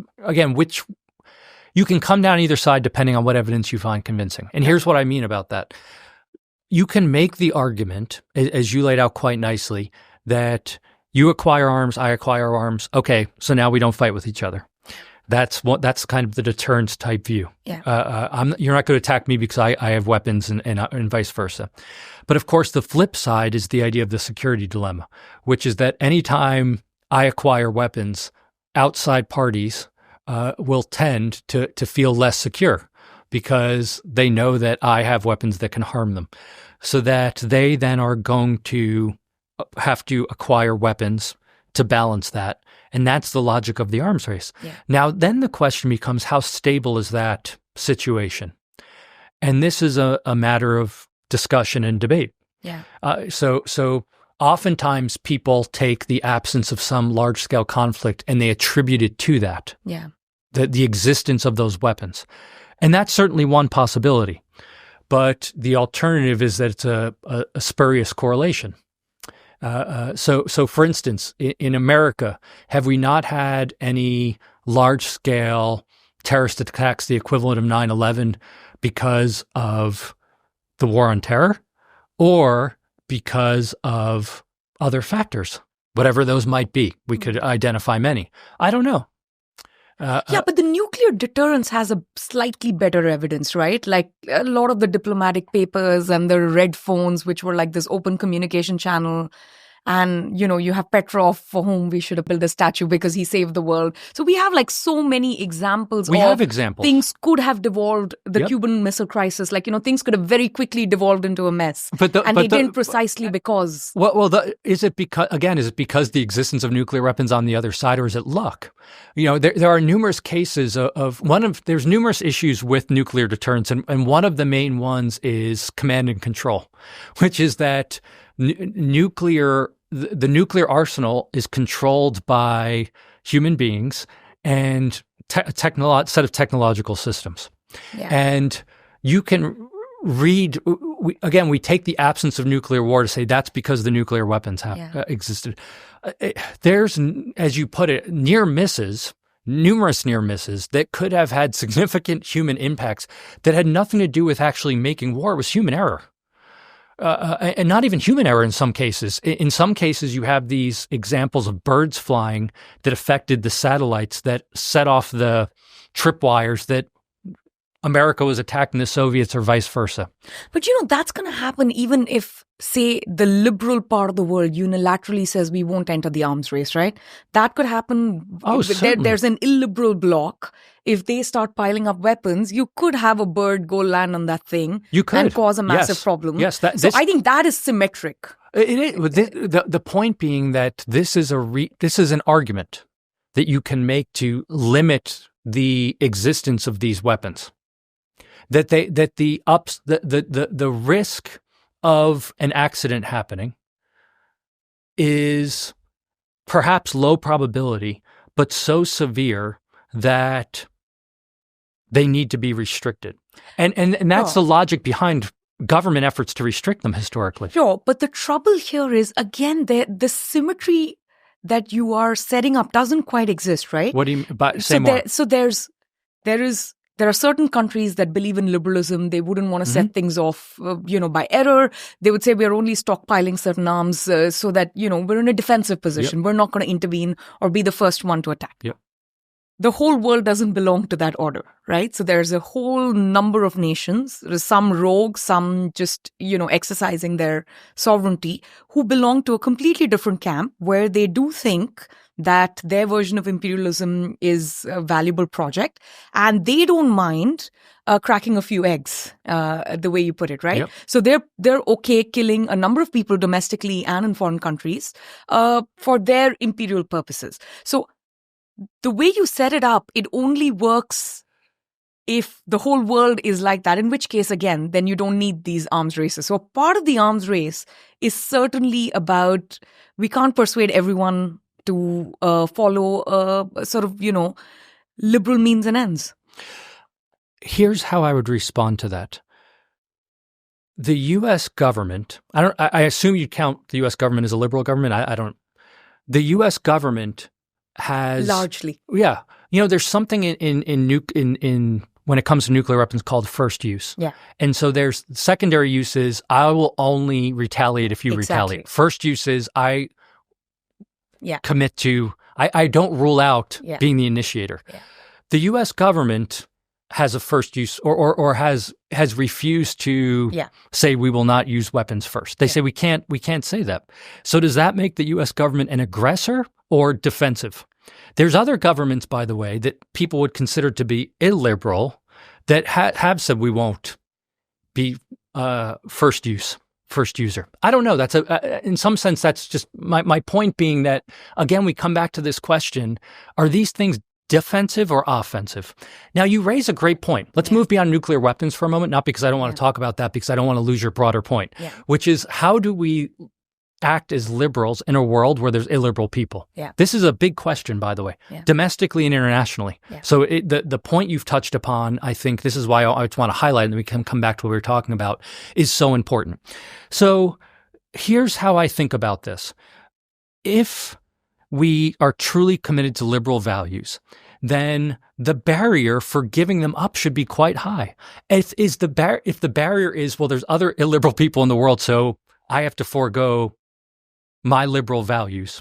you can come down either side depending on what evidence you find convincing. And here's what I mean about that. You can make the argument, as you laid out quite nicely, that you acquire arms, I acquire arms. Okay, so now we don't fight with each other. That's kind of the deterrence type view. Yeah. You're not going to attack me because I have weapons and vice versa. But of course, the flip side is the idea of the security dilemma, which is that anytime I acquire weapons, outside parties will tend to feel less secure because they know that I have weapons that can harm them, so that they then are going to have to acquire weapons to balance that. And that's the logic of the arms race. Yeah. Now, then the question becomes, how stable is that situation? And this is a matter of discussion and debate. Yeah. So oftentimes people take the absence of some large-scale conflict and they attribute it to that. Yeah. The existence of those weapons. And that's certainly one possibility. But the alternative is that it's a spurious correlation. So for instance, in America, have we not had any large-scale terrorist attacks, the equivalent of 9/11, because of the war on terror or because of other factors, whatever those might be? We could identify many. I don't know. But the nuclear deterrence has a slightly better evidence, right? Like a lot of the diplomatic papers and the red phones, which were like this open communication channel. And, you have Petrov, for whom we should have built a statue because he saved the world. So we have like so many examples things could have devolved, the Cuban Missile Crisis, things could have very quickly devolved into a mess. They didn't precisely because... Is it because the existence of nuclear weapons on the other side, or is it luck? There are numerous cases there's numerous issues with nuclear deterrence, and one of the main ones is command and control, which is that the nuclear arsenal is controlled by human beings and set of technological systems. Yeah. And you can read, we take the absence of nuclear war to say that's because the nuclear weapons have existed. There's, as you put it, numerous near misses that could have had significant human impacts that had nothing to do with actually making war. It was human error. And not even human error in some cases. In some cases, you have these examples of birds flying that affected the satellites that set off the tripwires that America was attacking the Soviets or vice versa. But that's going to happen even if, say, the liberal part of the world unilaterally says we won't enter the arms race, right? That could happen. There's an illiberal bloc. If they start piling up weapons, you could have a bird go land on that thing and cause a massive problem. Yes, I think that is symmetric. It is. The point being that this is an argument that you can make to limit the existence of these weapons. That the risk of an accident happening is perhaps low probability, but so severe that they need to be restricted. And that's the logic behind government efforts to restrict them historically. Sure, but the trouble here is, again, the symmetry that you are setting up doesn't quite exist, right? What do you mean? Say more. There are certain countries that believe in liberalism. They wouldn't want to set things off, by error. They would say we're only stockpiling certain arms so that, we're in a defensive position. Yep. We're not going to intervene or be the first one to attack. Yep. The whole world doesn't belong to that order, right? So there's a whole number of nations, some rogue, some just, exercising their sovereignty, who belong to a completely different camp where they do think that their version of imperialism is a valuable project, and they don't mind cracking a few eggs, the way you put it, right? Yep. So they're okay killing a number of people domestically and in foreign countries for their imperial purposes. So the way you set it up, it only works if the whole world is like that, in which case, again, then you don't need these arms races. So part of the arms race is certainly about, we can't persuade everyone to follow sort of, liberal means and ends. Here's how I would respond to that. The U.S. government, I assume you'd count the U.S. government as a liberal government. I don't. The U.S. government has largely, yeah. There's something in when it comes to nuclear weapons called first use. Yeah. And so there's secondary uses. I will only retaliate if you retaliate. First uses, I commit to. I don't rule out being the initiator. Yeah. The U.S. government has a first use or has refused to say we will not use weapons first. They say we can't say that. So does that make the U.S. government an aggressor or defensive? There's other governments, by the way, that people would consider to be illiberal that have said we won't be first user. I don't know. That's in some sense, that's just my point being that, again, we come back to this question, are these things defensive or offensive? Now, you raise a great point. Let's move beyond nuclear weapons for a moment, not because I don't want to talk about that, because I don't want to lose your broader point, which is how do we act as liberals in a world where there's illiberal people? Yeah. This is a big question, by the way, domestically and internationally. Yeah. So the point you've touched upon, I think this is why I just want to highlight, and we can come back to what we were talking about, is so important. So here's how I think about this. If we are truly committed to liberal values, then the barrier for giving them up should be quite high. If the barrier is, well, there's other illiberal people in the world, so I have to forego my liberal values,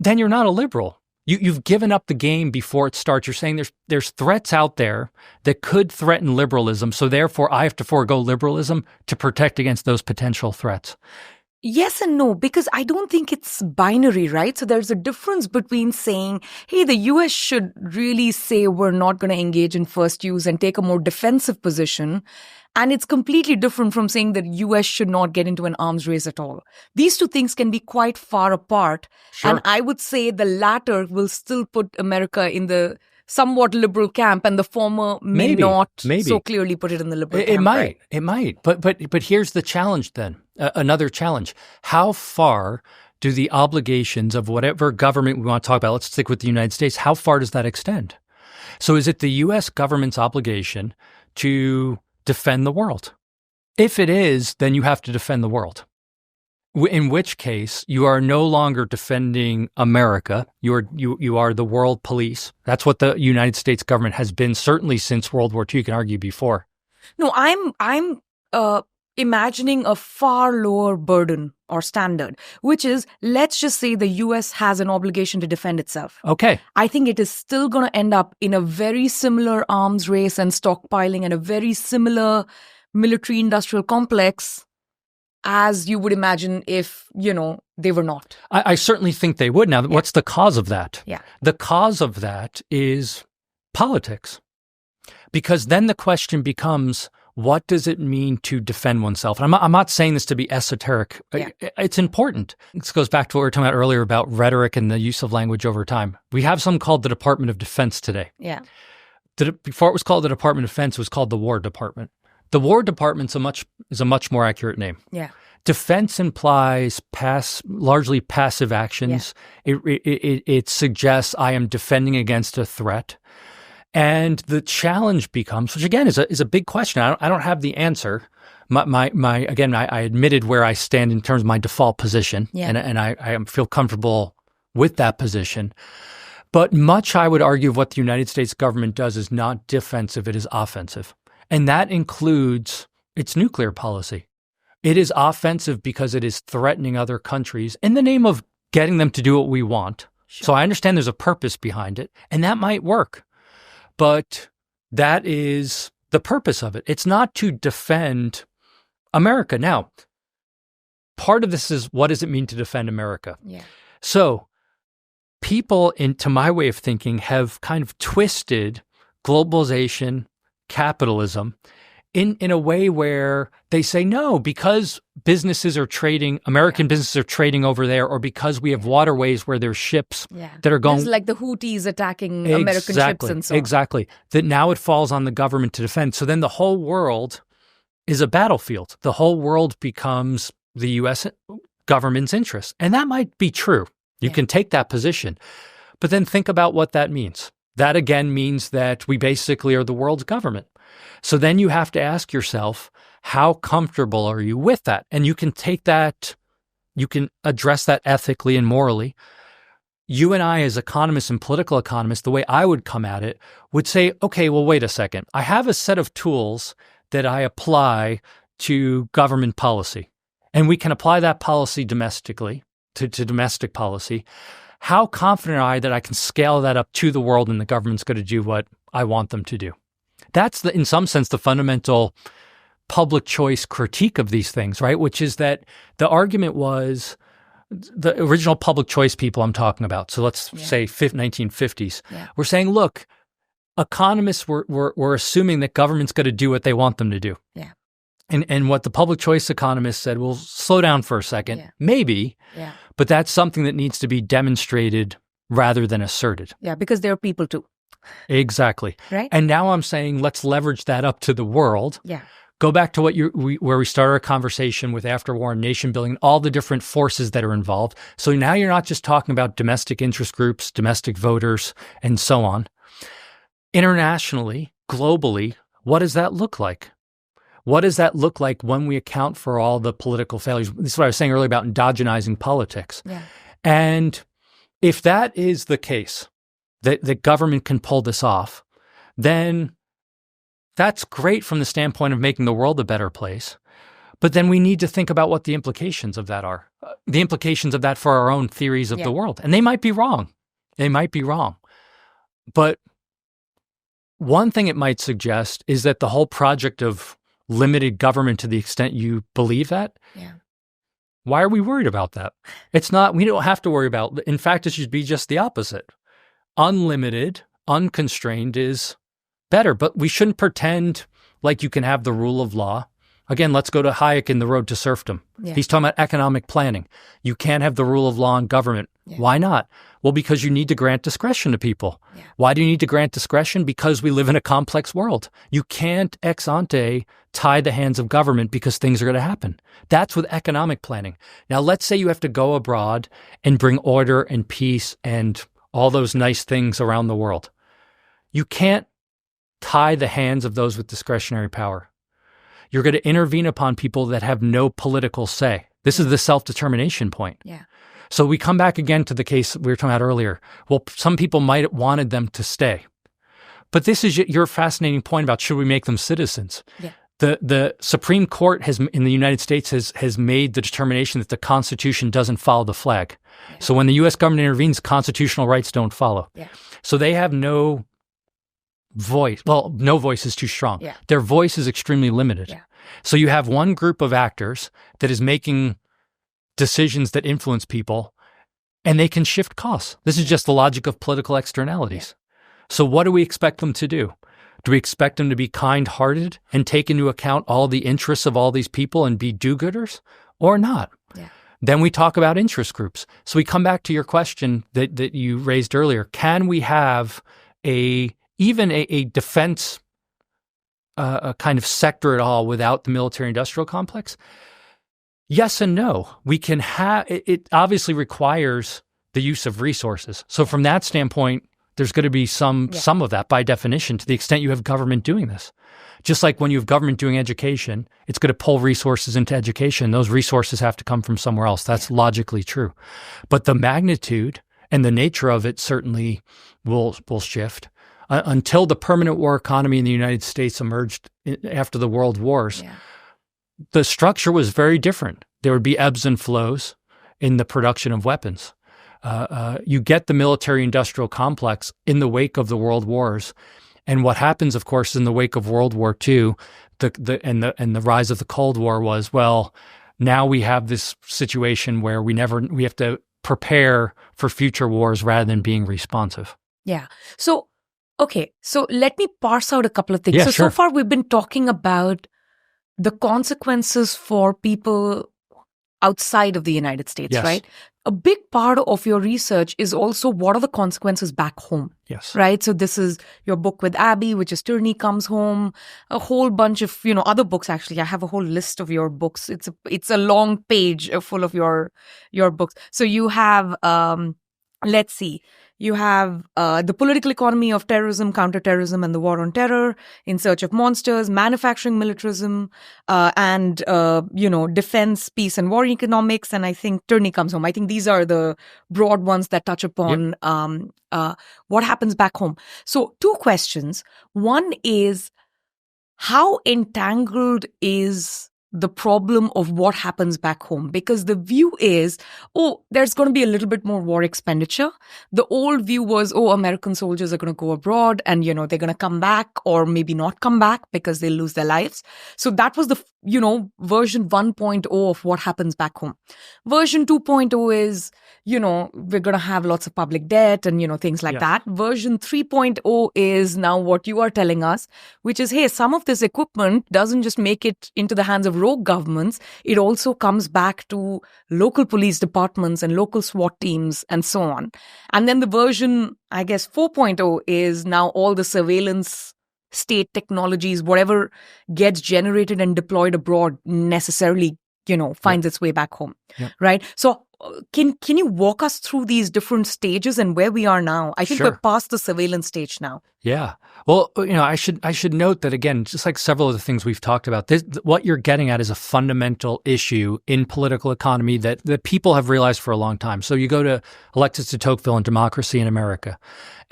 then you're not a liberal. You've given up the game before it starts. You're saying there's threats out there that could threaten liberalism, so therefore I have to forego liberalism to protect against those potential threats. Yes and no, because I don't think it's binary, right? So there's a difference between saying, hey, the US should really say we're not going to engage in first use and take a more defensive position. And it's completely different from saying that US should not get into an arms race at all. These two things can be quite far apart. Sure. And I would say the latter will still put America in the somewhat liberal camp, and the former may not so clearly put it in the liberal camp. It might. But here's the challenge then, another challenge. How far do the obligations of whatever government we want to talk about, let's stick with the United States, how far does that extend? So is it the U.S. government's obligation to defend the world? If it is, then you have to defend the world. In which case, you are no longer defending America. You are the world police. That's what the United States government has been, certainly since World War II. You can argue before. No, I'm imagining a far lower burden or standard, which is, let's just say the U.S. has an obligation to defend itself. Okay. I think it is still going to end up in a very similar arms race and stockpiling and a very similar military-industrial complex as you would imagine if, they were not. I certainly think they would. Now, what's the cause of that? Yeah. The cause of that is politics. Because then the question becomes, what does it mean to defend oneself? And I'm not saying this to be esoteric. Yeah. It's important. This goes back to what we were talking about earlier about rhetoric and the use of language over time. We have something called the Department of Defense today. Yeah. Before it was called the Department of Defense, it was called the War Department. The War Department is a much more accurate name. Yeah. Defense implies largely passive actions. Yeah. It suggests I am defending against a threat. And the challenge becomes, which again is a big question. I don't have the answer. I admitted where I stand in terms of my default position, and I feel comfortable with that position. But much, I would argue, of what the United States government does is not defensive; it is offensive. And that includes its nuclear policy. It is offensive because it is threatening other countries in the name of getting them to do what we want. Sure. So I understand there's a purpose behind it, and that might work. But that is the purpose of it. It's not to defend America. Now, part of this is, what does it mean to defend America? Yeah. So people, to my way of thinking, have kind of twisted globalization, capitalism, in a way where they say, no, because businesses are trading, American businesses are trading over there, or because we have waterways where there's ships that are going. It's like the Houthis attacking American ships and so on. Exactly. That now it falls on the government to defend. So then the whole world is a battlefield. The whole world becomes the U.S. government's interest. And that might be true. You can take that position. But then think about what that means. That again means that we basically are the world's government. So then you have to ask yourself, how comfortable are you with that? And you can take that, you can address that ethically and morally. You and I, as economists and political economists, the way I would come at it would say, okay, well, wait a second. I have a set of tools that I apply to government policy, and we can apply that policy domestically to domestic policy. How confident am I that I can scale that up to the world and the government's going to do what I want them to do? That's, in some sense, the fundamental public choice critique of these things, right? Which is that the argument was the original public choice people I'm talking about. So let's say 1950s. We're saying, look, economists were assuming that government's going to do what they want them to do. And what the public choice economists said, well, slow down for a second, maybe, but that's something that needs to be demonstrated rather than asserted. Yeah, because there are people too. Exactly. Right. And now I'm saying, let's leverage that up to the world. Go back to where we started our conversation with after war and nation building, all the different forces that are involved. So now you're not just talking about domestic interest groups, domestic voters, and so on. Internationally, globally, what does that look like? What does that look like when we account for all the political failures? This is what I was saying earlier about endogenizing politics. And if that is the case, that government can pull this off, then that's great from the standpoint of making the world a better place. But then we need to think about what the implications of that are, the implications of that for our own theories of the world. And they might be wrong. They might be wrong. But one thing it might suggest is that the whole project of limited government, to the extent you believe that, why are we worried about that? It's not, we don't have to worry about, in fact, it should be just the opposite. Unlimited, unconstrained is better, but we shouldn't pretend like you can have the rule of law. Again, let's go to Hayek in The Road to Serfdom. He's talking about economic planning. You can't have the rule of law in government. Why not? Well, because you need to grant discretion to people. Why do you need to grant discretion? Because we live in a complex world. You can't ex ante tie the hands of government because things are going to happen. That's with economic planning. Now, let's say you have to go abroad and bring order and peace and all those nice things around the world. You can't tie the hands of those with discretionary power. You're going to intervene upon people that have no political say. This is the self-determination point. So we come back again to the case we were talking about earlier. Well, some people might have wanted them to stay. But this is your fascinating point about should we make them citizens? The Supreme Court in the United States has made the determination that the Constitution doesn't follow the flag. So when the U.S. government intervenes, constitutional rights don't follow. So they have no voice. Well, no voice is too strong. Their voice is extremely limited. So you have one group of actors that is making decisions that influence people, and they can shift costs. This is just the logic of political externalities. So what do we expect them to do? Do we expect them to be kind-hearted and take into account all the interests of all these people and be do-gooders, or not? Then we talk about interest groups. So we come back to your question that you raised earlier. Can we have even a defense a kind of sector at all without the military-industrial complex? Yes and no. We can have it. Obviously requires the use of resources. So from that standpoint, there's going to be some of that by definition, to the extent you have government doing this. Just like when you have government doing education, it's going to pull resources into education. Those resources have to come from somewhere else. That's logically true. But the magnitude and the nature of it certainly will shift. Until the permanent war economy in the United States emerged after the world wars, the structure was very different. There would be ebbs and flows in the production of weapons. You get the military-industrial complex in the wake of the world wars. And what happens, of course, in the wake of World War II, and the rise of the Cold War was, well, now we have this situation where we have to prepare for future wars rather than being responsive. Yeah. So Okay, so let me parse out a couple of things. Yeah, so sure. far we've been talking about the consequences for people outside of the United States, Yes. right? A big part of your research is also what are the consequences back home, Yes. right? So this is your book with Abby, which is Tyranny Comes Home, a whole bunch of, other books. Actually, I have a whole list of your books. It's a long page full of your books. So you have, let's see, you have The Political Economy of Terrorism, Counterterrorism, and the War on Terror, In Search of Monsters, Manufacturing Militarism, and Defense, Peace, and War Economics, and I think Tyranny Comes Home. I think these are the broad ones that touch upon what happens back home. So 2 questions. One is, how entangled is the problem of what happens back home? Because the view is, there's going to be a little bit more war expenditure. The old view was, American soldiers are going to go abroad and, they're going to come back or maybe not come back because they'll lose their lives. So that was the, version 1.0 of what happens back home. Version 2.0 is, we're going to have lots of public debt and, things like that. Version 3.0 is now what you are telling us, which is, hey, some of this equipment doesn't just make it into the hands of rogue governments. It also comes back to local police departments and local SWAT teams and so on. And then the version, I guess, 4.0 is now all the surveillance state technologies, whatever gets generated and deployed abroad necessarily, finds its way back home, right? So can you walk us through these different stages and where we are now? I think we're past the surveillance stage now. Yeah. Well, I should note that, again, just like several of the things we've talked about, what you're getting at is a fundamental issue in political economy that people have realized for a long time. So you go to Alexis de Tocqueville and Democracy in America.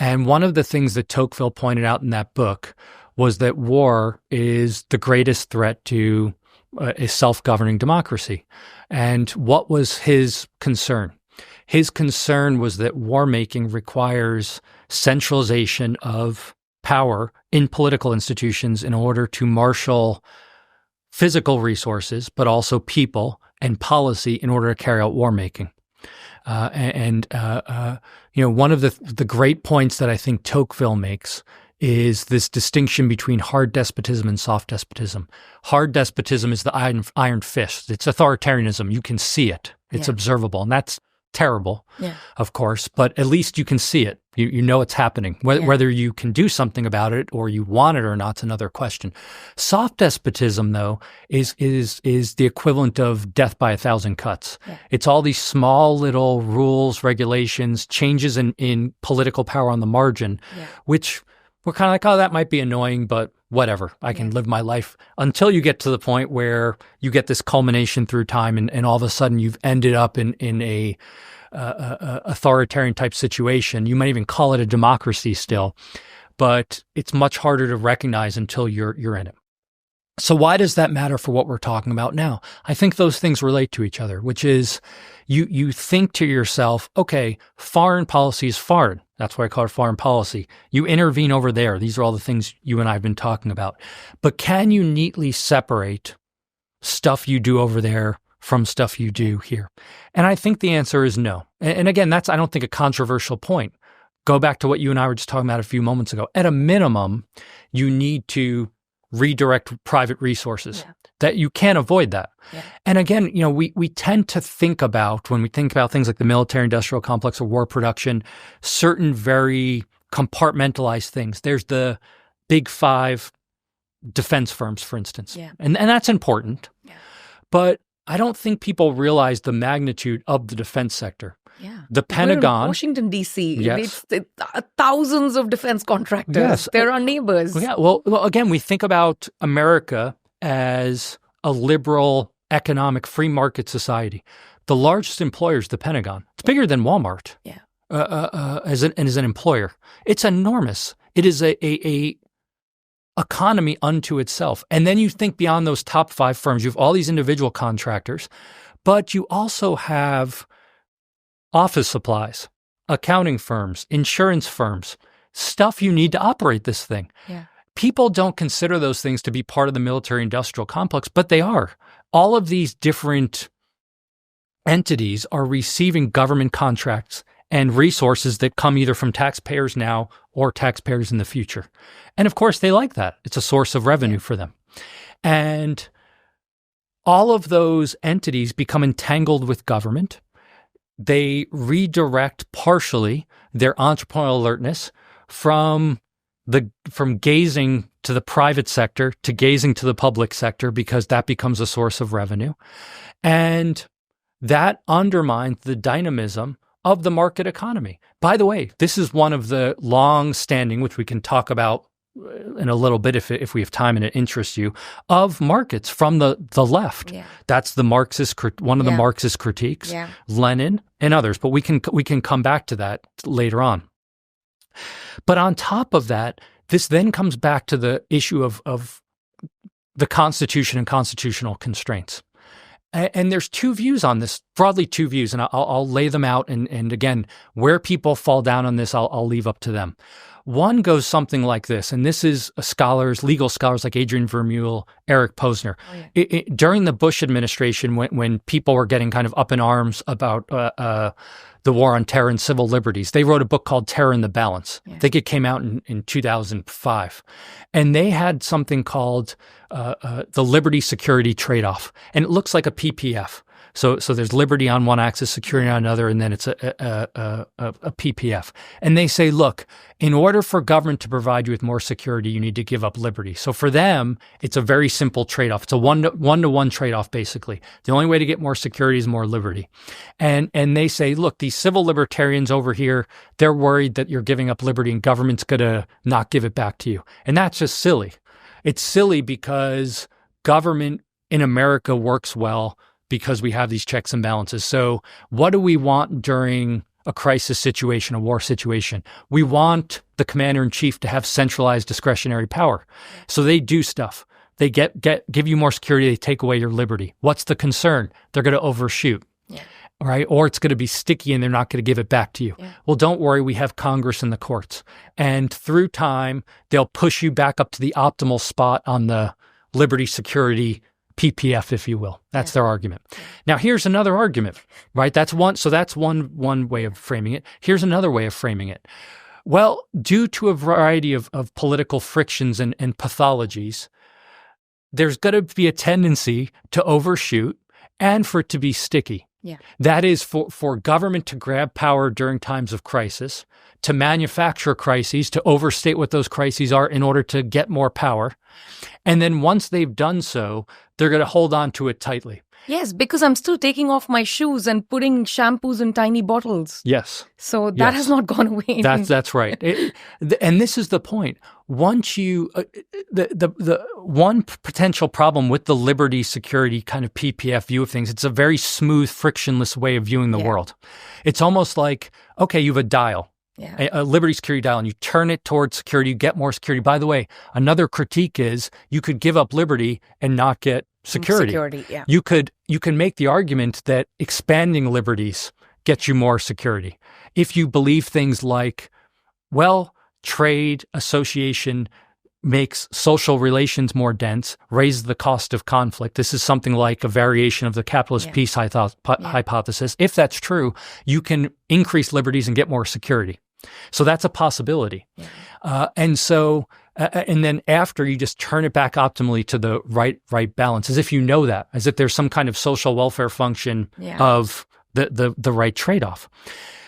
And one of the things that Tocqueville pointed out in that book was that war is the greatest threat to a self-governing democracy. And what was his concern? His concern was that war making requires centralization of power in political institutions in order to marshal physical resources, but also people and policy in order to carry out war making. One of the great points that I think Tocqueville makes is this distinction between hard despotism and soft despotism. Hard despotism is the iron fist. It's authoritarianism. You can see it. It's observable. And that's terrible, of course, but at least you can see it. You know it's happening. Whether you can do something about it or you want it or not is another question. Soft despotism, though, is the equivalent of death by 1,000 cuts. Yeah. It's all these small little rules, regulations, changes in political power on the margin, which we're kind of like, that might be annoying, but whatever. I can live my life until you get to the point where you get this culmination through time and all of a sudden you've ended up in a authoritarian type situation. You might even call it a democracy still, but it's much harder to recognize until you're in it. So why does that matter for what we're talking about now? I think those things relate to each other, which is you think to yourself, okay, foreign policy is foreign. That's why I call it foreign policy. You intervene over there. These are all the things you and I have been talking about. But can you neatly separate stuff you do over there from stuff you do here? And I think the answer is no. And again, that's, I don't think, a controversial point. Go back to what you and I were just talking about a few moments ago. At a minimum, you need to redirect private resources. That you can't avoid that. And again, we tend to think about, when we think about things like the military-industrial complex or war production, certain very compartmentalized things. There's the big 5 defense firms, for instance. And that's important. But I don't think people realize the magnitude of the defense sector. The Pentagon. Washington, D.C. It's thousands of defense contractors. They're our neighbors. Well, again, we think about America as a liberal, economic, free market society. The largest employer is the Pentagon. It's bigger than Walmart as an employer. It's enormous. It is a economy unto itself. And then you think beyond those top 5 firms. You have all these individual contractors, but you also have office supplies, accounting firms, insurance firms, stuff you need to operate this thing. People don't consider those things to be part of the military-industrial complex, but they are. All of these different entities are receiving government contracts and resources that come either from taxpayers now or taxpayers in the future. And of course, they like that. It's a source of revenue for them. And all of those entities become entangled with government. They redirect partially their entrepreneurial alertness from gazing to the private sector to gazing to the public sector, because that becomes a source of revenue. And that undermines the dynamism of the market economy. By the way, this is one of the long-standing, which we can talk about in a little bit if we have time and it interests you, of markets from the left. Yeah. That's the one of the Marxist critiques, Lenin and others. But we can come back to that later on. But on top of that, this then comes back to the issue of the Constitution and constitutional constraints. And there's two views on this, broadly two views, and I'll lay them out. And again, where people fall down on this, I'll leave up to them. One goes something like this, and this is legal scholars like Adrian Vermeule, Eric Posner. Oh, yeah. During the Bush administration, when people were getting kind of up in arms about the war on terror and civil liberties, they wrote a book called Terror in the Balance. Yeah. I think it came out in 2005. And they had something called the liberty-security trade-off. And it looks like a PPF. So there's liberty on one axis, security on another, and then it's a PPF. And they say, look, in order for government to provide you with more security, you need to give up liberty. So for them, it's a very simple trade-off. It's a one-to-one trade-off, basically. The only way to get more security is more liberty. And they say, look, these civil libertarians over here, they're worried that you're giving up liberty and government's going to not give it back to you. And that's just silly. It's silly because government in America works well because we have these checks and balances. So what do we want during a crisis situation, a war situation? We want the commander-in-chief to have centralized discretionary power. So they do stuff. They give you more security, they take away your liberty. What's the concern? They're going to overshoot. Yeah. Right? Or it's going to be sticky and they're not going to give it back to you. Yeah. Well, don't worry, we have Congress and the courts. And through time, they'll push you back up to the optimal spot on the liberty security PPF, if you will. That's their argument. Now, here's another argument, right? That's one way of framing it. Here's another way of framing it. Well, due to a variety of political frictions and pathologies, there's going to be a tendency to overshoot and for it to be sticky. Yeah. That is for government to grab power during times of crisis, to manufacture crises, to overstate what those crises are in order to get more power. And then once they've done so, they're going to hold on to it tightly. Yes, because I'm still taking off my shoes and putting shampoos in tiny bottles. Yes. So that has not gone away. That's right. And this is the point. Once you, the one potential problem with the liberty security kind of PPF view of things, it's a very smooth, frictionless way of viewing the world. It's almost like, okay, you have a dial. Yeah. A liberty security dial, and you turn it towards security, you get more security. By the way, another critique is you could give up liberty and not get security. Yeah. You can make the argument that expanding liberties gets you more security. If you believe things like, well, trade association makes social relations more dense, raises the cost of conflict. This is something like a variation of the capitalist peace hypothesis. If that's true, you can increase liberties and get more security. So that's a possibility. Yeah. And then after, you just turn it back optimally to the right balance, as if you know that, as if there's some kind of social welfare function of the right trade-off.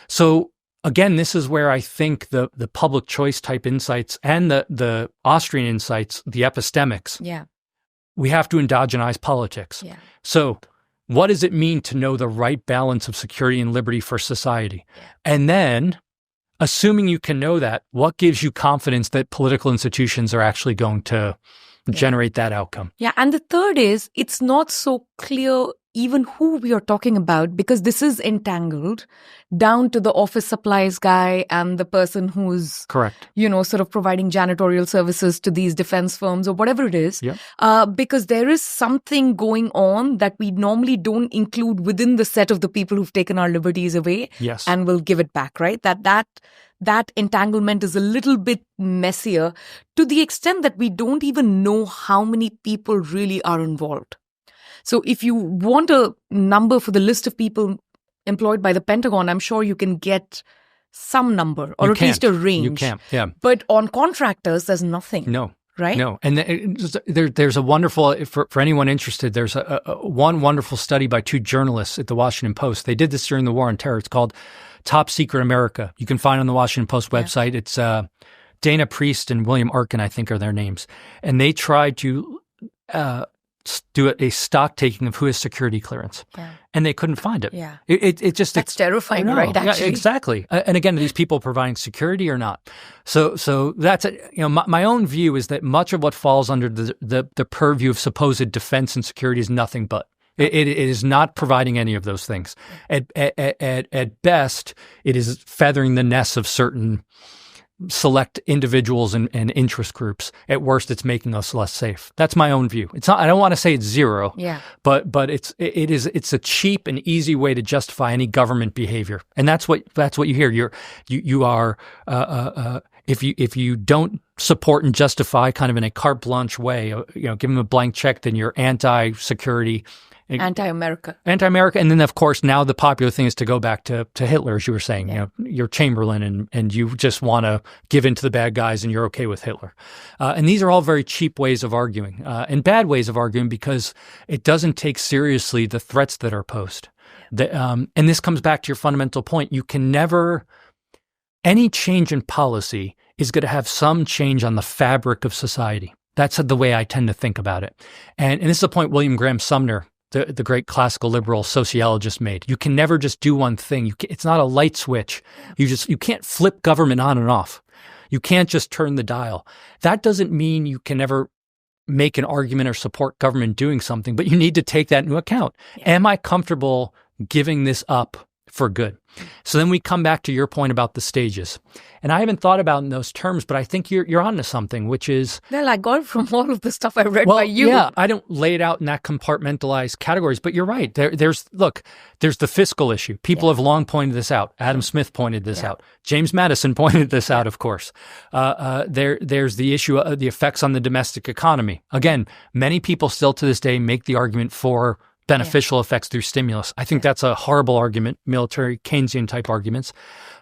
So again, this is where I think the public choice type insights and the Austrian insights, the epistemics, we have to endogenize politics. Yeah. So what does it mean to know the right balance of security and liberty for society? Yeah. And then, assuming you can know that, what gives you confidence that political institutions are actually going to generate that outcome? Yeah. And the third is, it's not so clear even who we are talking about, because this is entangled down to the office supplies guy and the person who's, correct, sort of providing janitorial services to these defense firms or whatever it is. Because there is something going on that we normally don't include within the set of the people who've taken our liberties away and will give it back, right? That entanglement is a little bit messier to the extent that we don't even know how many people really are involved. So if you want a number for the list of people employed by the Pentagon, I'm sure you can get some number or You at least a range. You can't, yeah. But on contractors, there's nothing. No. Right? No. And there's a wonderful, for anyone interested, there's one wonderful study by two journalists at the Washington Post. They did this during the War on Terror. It's called Top Secret America. You can find it on the Washington Post website. It's Dana Priest and William Arkin, I think, are their names. And they tried to do a stock taking of who has security clearance. Yeah. And they couldn't find it. Yeah. It's terrifying, right? Actually. Yeah, exactly. And again, are these people providing security or not? So that's my own view is that much of what falls under the purview of supposed defense and security is nothing but. It is not providing any of those things. At best, it is feathering the nests of certain select individuals and interest groups. At worst, it's making us less safe. That's my own view. It's not. I don't want to say it's zero. Yeah. But it's a cheap and easy way to justify any government behavior, and that's what you hear. You are if you don't support and justify kind of in a carte blanche way, give them a blank check, then you're anti-security. Anti-America. And then, of course, now the popular thing is to go back to Hitler, as you were saying. You're Chamberlain and you just want to give in to the bad guys and you're okay with Hitler. And these are all very cheap ways of arguing and bad ways of arguing because it doesn't take seriously the threats that are posed. And this comes back to your fundamental point. You can never – any change in policy is going to have some change on the fabric of society. That's the way I tend to think about it. And this is a point William Graham Sumner, the great classical liberal sociologist, made. You can never just do one thing. It's not a light switch. You can't flip government on and off. You can't just turn the dial. That doesn't mean you can never make an argument or support government doing something, but you need to take that into account. Yeah. Am I comfortable giving this up for good? So then we come back to your point about the stages. And I haven't thought about it in those terms, but I think you're onto something, which is... Well, I got it from all of the stuff I read by you. Yeah, I don't lay it out in that compartmentalized categories, but you're right. There's the fiscal issue. People have long pointed this out. Adam Smith pointed this out. James Madison pointed this out, of course. There's the issue of the effects on the domestic economy. Again, many people still to this day make the argument for beneficial effects through stimulus. I think that's a horrible argument, military Keynesian type arguments.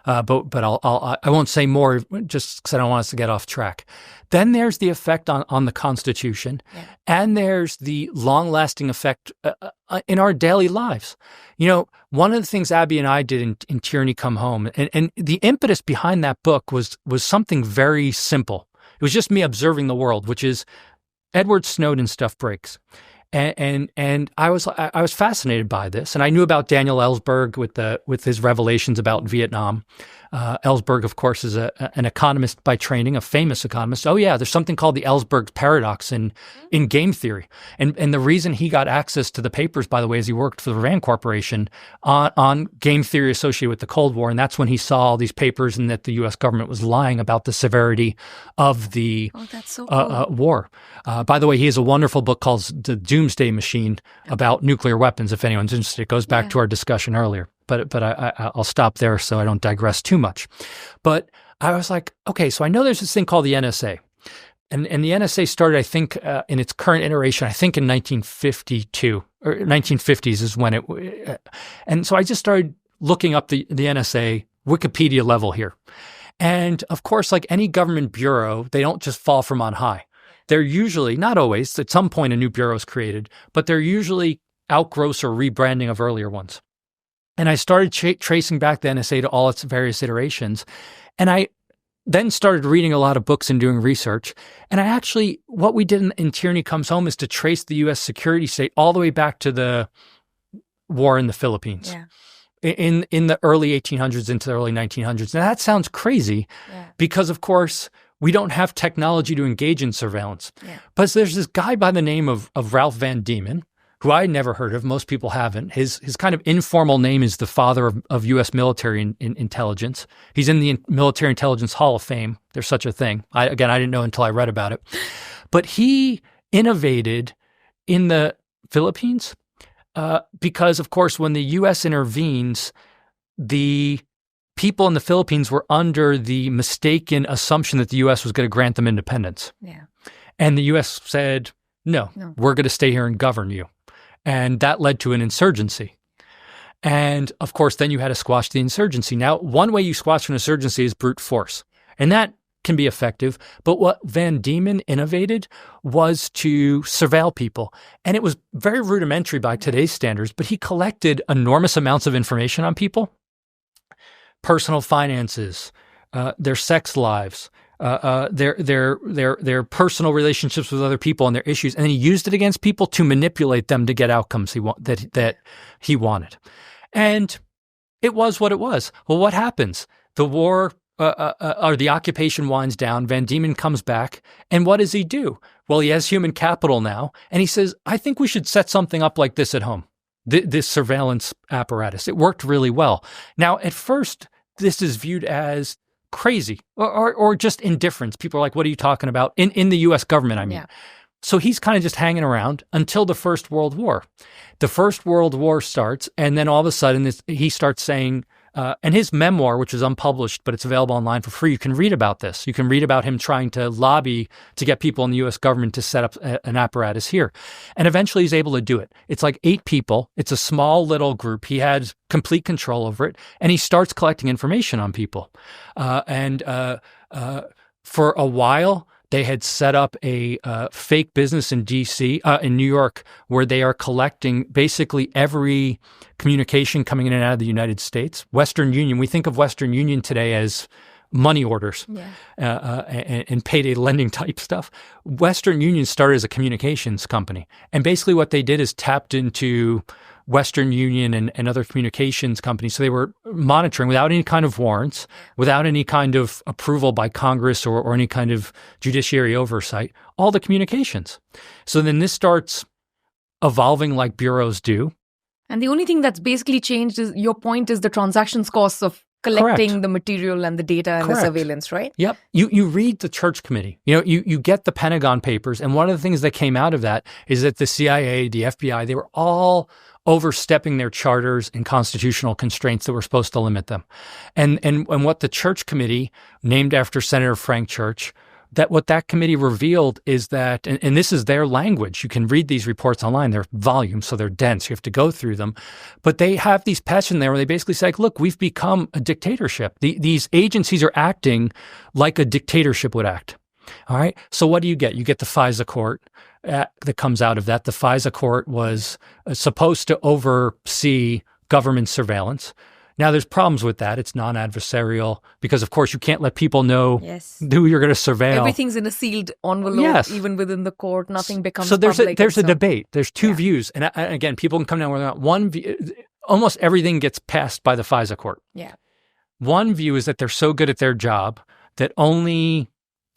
But I won't say more just because I don't want us to get off track. Then there's the effect on the Constitution, and there's the long-lasting effect in our daily lives. One of the things Abby and I did in Tyranny Come Home, and the impetus behind that book was something very simple. It was just me observing the world, which is Edward Snowden stuff breaks. And I was fascinated by this, and I knew about Daniel Ellsberg with his revelations about Vietnam. Ellsberg, of course, is an economist by training, a famous economist. Oh yeah, there's something called the Ellsberg paradox in game theory, and the reason he got access to the papers, by the way, is he worked for the Rand Corporation on game theory associated with the Cold War, and that's when he saw all these papers and that the U.S. government was lying about the severity of the war. By the way, he has a wonderful book called The Doomsday Machine about nuclear weapons, if anyone's interested. It goes back to our discussion earlier. But I'll stop there so I don't digress too much. But I was like, okay, so I know there's this thing called the NSA. And the NSA started, I think, in its current iteration, I think in 1952 or 1950s is when it. And so I just started looking up the NSA Wikipedia level here. And of course, like any government bureau, they don't just fall from on high. They're usually, not always, at some point a new bureau is created, but they're usually outgrowths or rebranding of earlier ones. And I started tracing back the NSA to all its various iterations. And I then started reading a lot of books and doing research. And what we did in Tyranny Comes Home is to trace the U.S. security state all the way back to the war in the Philippines. Yeah. In the early 1800s into the early 1900s. Now, that sounds crazy because, of course, we don't have technology to engage in surveillance. Yeah. But there's this guy by the name of Ralph Van Diemen, who I never heard of. Most people haven't. His kind of informal name is the father of U.S. military intelligence. He's in the Military Intelligence Hall of Fame. There's such a thing. I didn't know until I read about it. But he innovated in the Philippines because, of course, when the U.S. intervenes, the people in the Philippines were under the mistaken assumption that the U.S. was going to grant them independence. Yeah. And the U.S. said, no, we're going to stay here and govern you. And that led to an insurgency. And of course, then you had to squash the insurgency. Now, one way you squash an insurgency is brute force. And that can be effective. But what Van Diemen innovated was to surveil people. And it was very rudimentary by today's standards, but he collected enormous amounts of information on people, personal finances, their sex lives, their personal relationships with other people and their issues. And then he used it against people to manipulate them to get outcomes that he wanted. And it was what it was. Well, what happens? The war or the occupation winds down. Van Diemen comes back. And what does he do? Well, he has human capital now. And he says, I think we should set something up like this at home, this surveillance apparatus. It worked really well. Now, at first, this is viewed as crazy or just indifference. People are like, what are you talking about? In the U.S. government, I mean. Yeah. So he's kind of just hanging around until the First World War. The First World War starts, and then all of a sudden he starts saying, and his memoir, which is unpublished, but it's available online for free, you can read about this. You can read about him trying to lobby to get people in the U.S. government to set up an apparatus here. And eventually he's able to do it. It's like 8 people. It's a small little group. He had complete control over it. And he starts collecting information on people. For a while, they had set up a fake business in in New York, where they are collecting basically every communication coming in and out of the United States. Western Union, we think of Western Union today as money orders and payday lending type stuff. Western Union started as a communications company. And basically what they did is tapped into Western Union and other communications companies. So they were monitoring without any kind of warrants, without any kind of approval by Congress or any kind of judiciary oversight, all the communications. So then this starts evolving like bureaus do. And the only thing that's basically changed is your point is the transactions costs of collecting the material and the data and the surveillance, right? Yep. You read the Church Committee. You get the Pentagon Papers. And one of the things that came out of that is that the CIA, the FBI, they were all overstepping their charters and constitutional constraints that were supposed to limit them. And what the Church Committee, named after Senator Frank Church, what that committee revealed is that, and this is their language, you can read these reports online, they're volumes, so they're dense, you have to go through them, but they have these passages in there where they basically say, look, we've become a dictatorship. These agencies are acting like a dictatorship would act. All right, so what do you get? You get the FISA court that comes out of that. The FISA court was supposed to oversee government surveillance. Now, there's problems with that. It's non-adversarial because, of course, you can't let people know who you're going to surveil. Everything's in a sealed envelope, even within the court. Nothing becomes public. So there's a debate. There's 2 views. And again, people can come down with one view. Almost everything gets passed by the FISA court. Yeah. One view is that they're so good at their job that only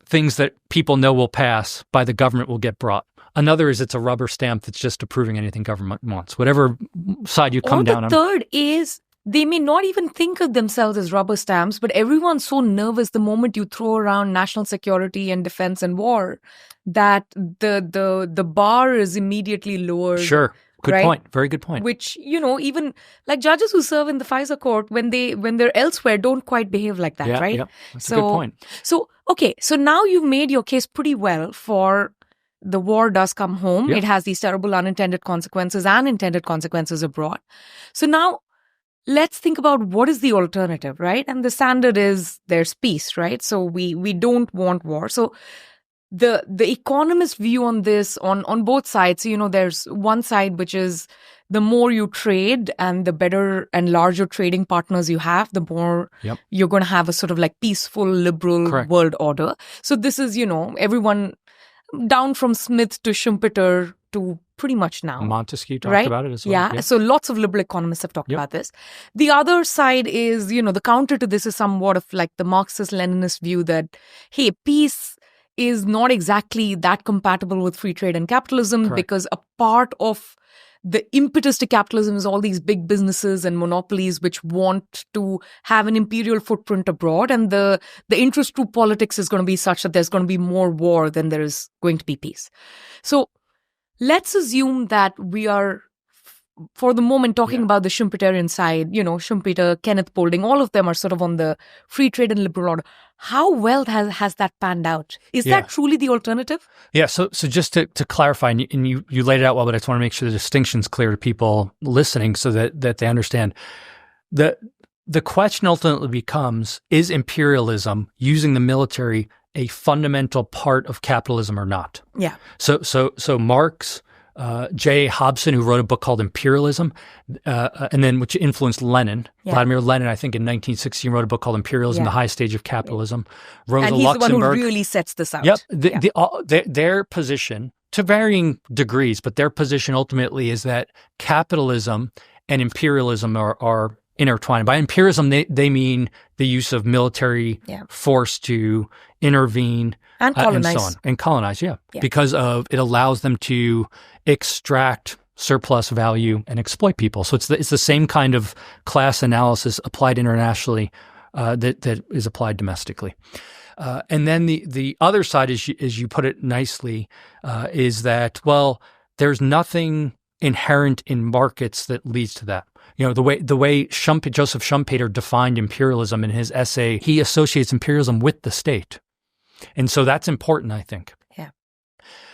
things that people know will pass by the government will get brought. Another is it's a rubber stamp that's just approving anything government wants. Whatever side you come down on. The third is they may not even think of themselves as rubber stamps, but everyone's so nervous the moment you throw around national security and defense and war that the bar is immediately lowered. Sure. Good point. Very good point. Which, even like judges who serve in the FISA court, when they're elsewhere, don't quite behave like that, right? Yeah, that's a good point. So, okay. So now you've made your case pretty well for the war does come home. Yep. It has these terrible unintended consequences and intended consequences abroad. So now let's think about what is the alternative, right? And the standard is there's peace, right? So we don't want war. So the economist view on this on both sides, there's one side which is the more you trade and the better and larger trading partners you have, the more you're going to have a sort of like peaceful, liberal world order. So this is, everyone down from Smith to Schumpeter to pretty much now. Montesquieu talked about it as well. Yeah. So lots of liberal economists have talked about this. The other side is, the counter to this is somewhat of like the Marxist-Leninist view that, hey, peace is not exactly that compatible with free trade and capitalism because a part of the impetus to capitalism is all these big businesses and monopolies which want to have an imperial footprint abroad. And the interest through politics is going to be such that there's going to be more war than there is going to be peace. So let's assume that we are for the moment, talking about the Schumpeterian side, Schumpeter, Kenneth Boulding, all of them are sort of on the free trade and liberal order. How well has that panned out? Is that truly the alternative? Yeah. So just to clarify, and you laid it out well, but I just want to make sure the distinction's clear to people listening so that they understand. The question ultimately becomes, is imperialism, using the military, a fundamental part of capitalism or not? Yeah. So Marx, J. Hobson, who wrote a book called Imperialism, and then which influenced Lenin. Yeah. Vladimir Lenin, I think in 1916, wrote a book called Imperialism, The High Stage of Capitalism. Rosa and he's Luxemburg, the one who really sets this out. Yep. Their position, to varying degrees, but their position ultimately is that capitalism and imperialism are intertwined. By imperialism, they mean the use of military force to intervene and colonize. And so on. And colonize, because it allows them to extract surplus value and exploit people. So it's the same kind of class analysis applied internationally that is applied domestically. And then the other side, as you put it nicely, is that, well, there's nothing inherent in markets that leads to that. The way Joseph Schumpeter defined imperialism in his essay, he associates imperialism with the state. And so that's important, I think. Yeah.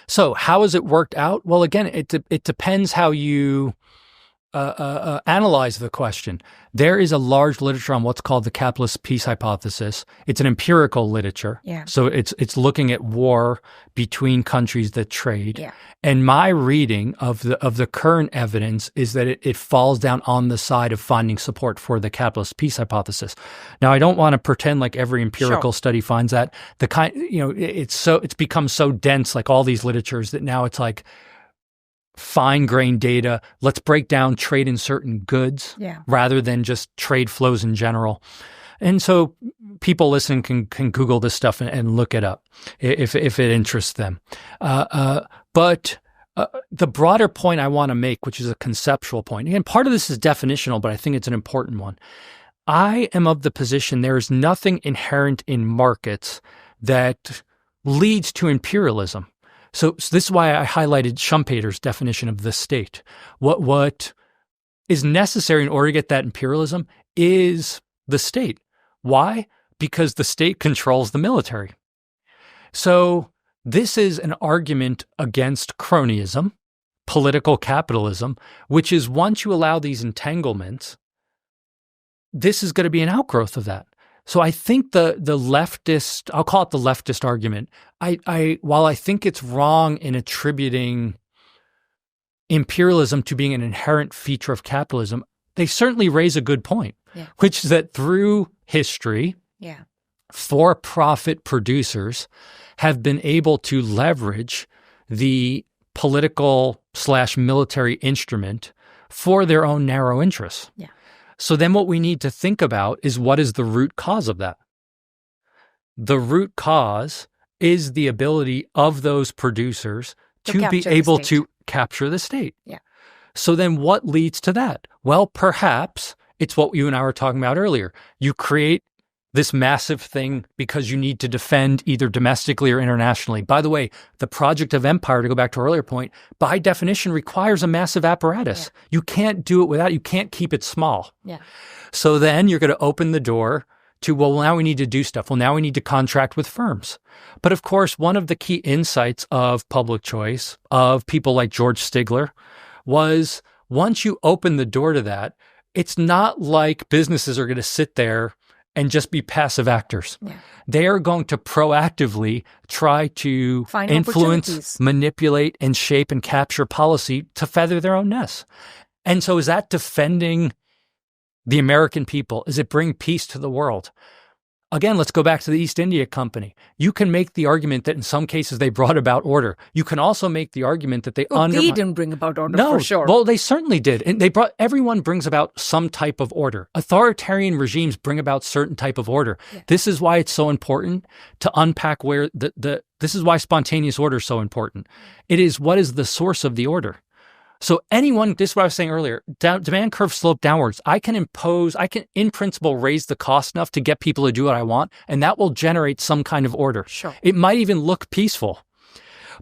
So how has it worked out? Well, again, it depends how you analyze the question. There is a large literature on what's called the capitalist peace hypothesis. It's an empirical literature. Yeah. So it's looking at war between countries that trade. Yeah. And my reading of the current evidence is that it falls down on the side of finding support for the capitalist peace hypothesis. Now, I don't want to pretend like every empirical study finds that. It's become so dense, like all these literatures, that now it's like fine-grained data. Let's break down trade in certain goods rather than just trade flows in general. And so people listening can Google this stuff and look it up if it interests them. But the broader point I want to make, which is a conceptual point, again, part of this is definitional, but I think it's an important one. I am of the position there is nothing inherent in markets that leads to imperialism. So this is why I highlighted Schumpeter's definition of the state. What is necessary in order to get that imperialism is the state. Why? Because the state controls the military. So this is an argument against cronyism, political capitalism, which is once you allow these entanglements, this is going to be an outgrowth of that. So I think the leftist, I'll call it the leftist argument, while I think it's wrong in attributing imperialism to being an inherent feature of capitalism, they certainly raise a good point, which is that through history, for-profit producers have been able to leverage the political/military instrument for their own narrow interests. Yeah. So then what we need to think about is, what is the root cause of that? The root cause is the ability of those producers to be able to capture the state. Yeah. So then what leads to that? Well, perhaps it's what you and I were talking about earlier. You create this massive thing because you need to defend either domestically or internationally. By the way, the project of empire, to go back to our earlier point, by definition requires a massive apparatus. Yeah. You can't do it without, you can't keep it small. Yeah. So then you're going to open the door to, well, now we need to do stuff. Well, now we need to contract with firms. But of course, one of the key insights of public choice, of people like George Stigler, was once you open the door to that, it's not like businesses are going to sit there and just be passive actors. Yeah. They are going to proactively try to influence, manipulate, and shape and capture policy to feather their own nests. And so is that defending the American people? Is it bring peace to the world? Again, let's go back to the East India Company. You can make the argument that in some cases they brought about order. You can also make the argument that they they didn't bring about order, for sure. Well, they certainly did. And everyone brings about some type of order. Authoritarian regimes bring about certain type of order. Yeah. This is why it's so important to unpack where this is why spontaneous order is so important. It is, what is the source of the order? So anyone, this is what I was saying earlier, demand curve slope downwards. I can in principle raise the cost enough to get people to do what I want, and that will generate some kind of order. Sure. It might even look peaceful.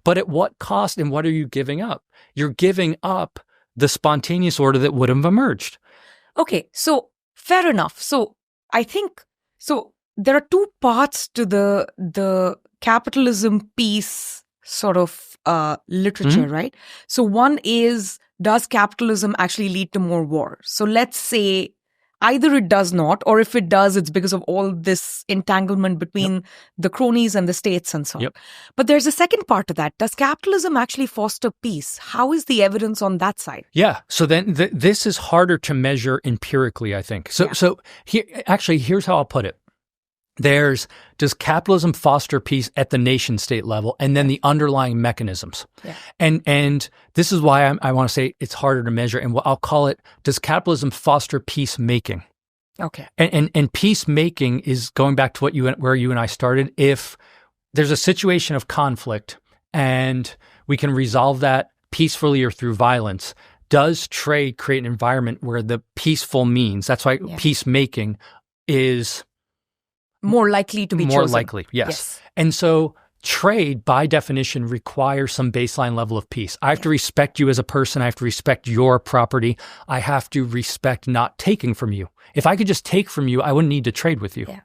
But at what cost and what are you giving up? You're giving up the spontaneous order that would have emerged. Okay, so fair enough. So I think there are two parts to the capitalism piece sort of literature, right? So one is, does capitalism actually lead to more war? So let's say either it does not, or if it does, it's because of all this entanglement between the cronies and the states and so on. But there's a second part to that. Does capitalism actually foster peace? How is the evidence on that side? Yeah. So then this is harder to measure empirically, I think. So here's how I'll put it. Does capitalism foster peace at the nation state level, and then the underlying mechanisms? Yeah. And this is why I want to say it's harder to measure, and I'll call it, does capitalism foster peacemaking? Okay. And peacemaking is going back to where you and I started. If there's a situation of conflict and we can resolve that peacefully or through violence, does trade create an environment where the peaceful means, that's why peacemaking is more likely to be chosen. More likely, yes. And so trade, by definition, requires some baseline level of peace. I have to respect you as a person. I have to respect your property. I have to respect not taking from you. If I could just take from you, I wouldn't need to trade with you. Yeah.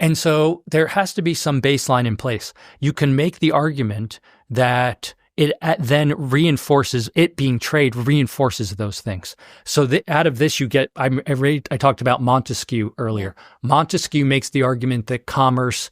And so there has to be some baseline in place. You can make the argument that it then reinforces, it being trade reinforces those things. So out of this, you get, I talked about Montesquieu earlier. Yeah. Montesquieu makes the argument that commerce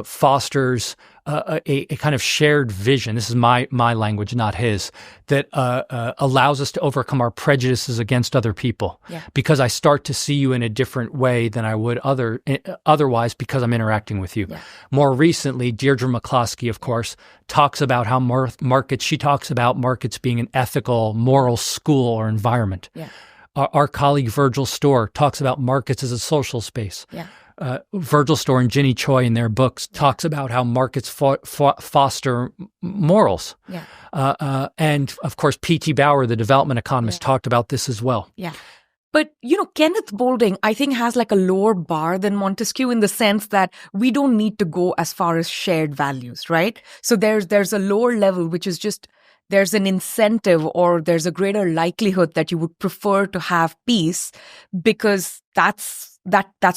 fosters a kind of shared vision. This is my language, not his, that allows us to overcome our prejudices against other people. Yeah. Because I start to see you in a different way than I would otherwise because I'm interacting with you. Yeah. More recently, Deirdre McCloskey, of course, talks about how she talks about markets being an ethical, moral school or environment. Yeah. Our colleague Virgil Storr talks about markets as a social space. Yeah. Virgil Storr and Ginny Choi in their books talks about how markets foster morals. Yeah. And of course, P.T. Bauer, the development economist, talked about this as well. Yeah. But, Kenneth Boulding, I think, has like a lower bar than Montesquieu in the sense that we don't need to go as far as shared values, right? So there's a lower level, which is just, there's an incentive or there's a greater likelihood that you would prefer to have peace because that's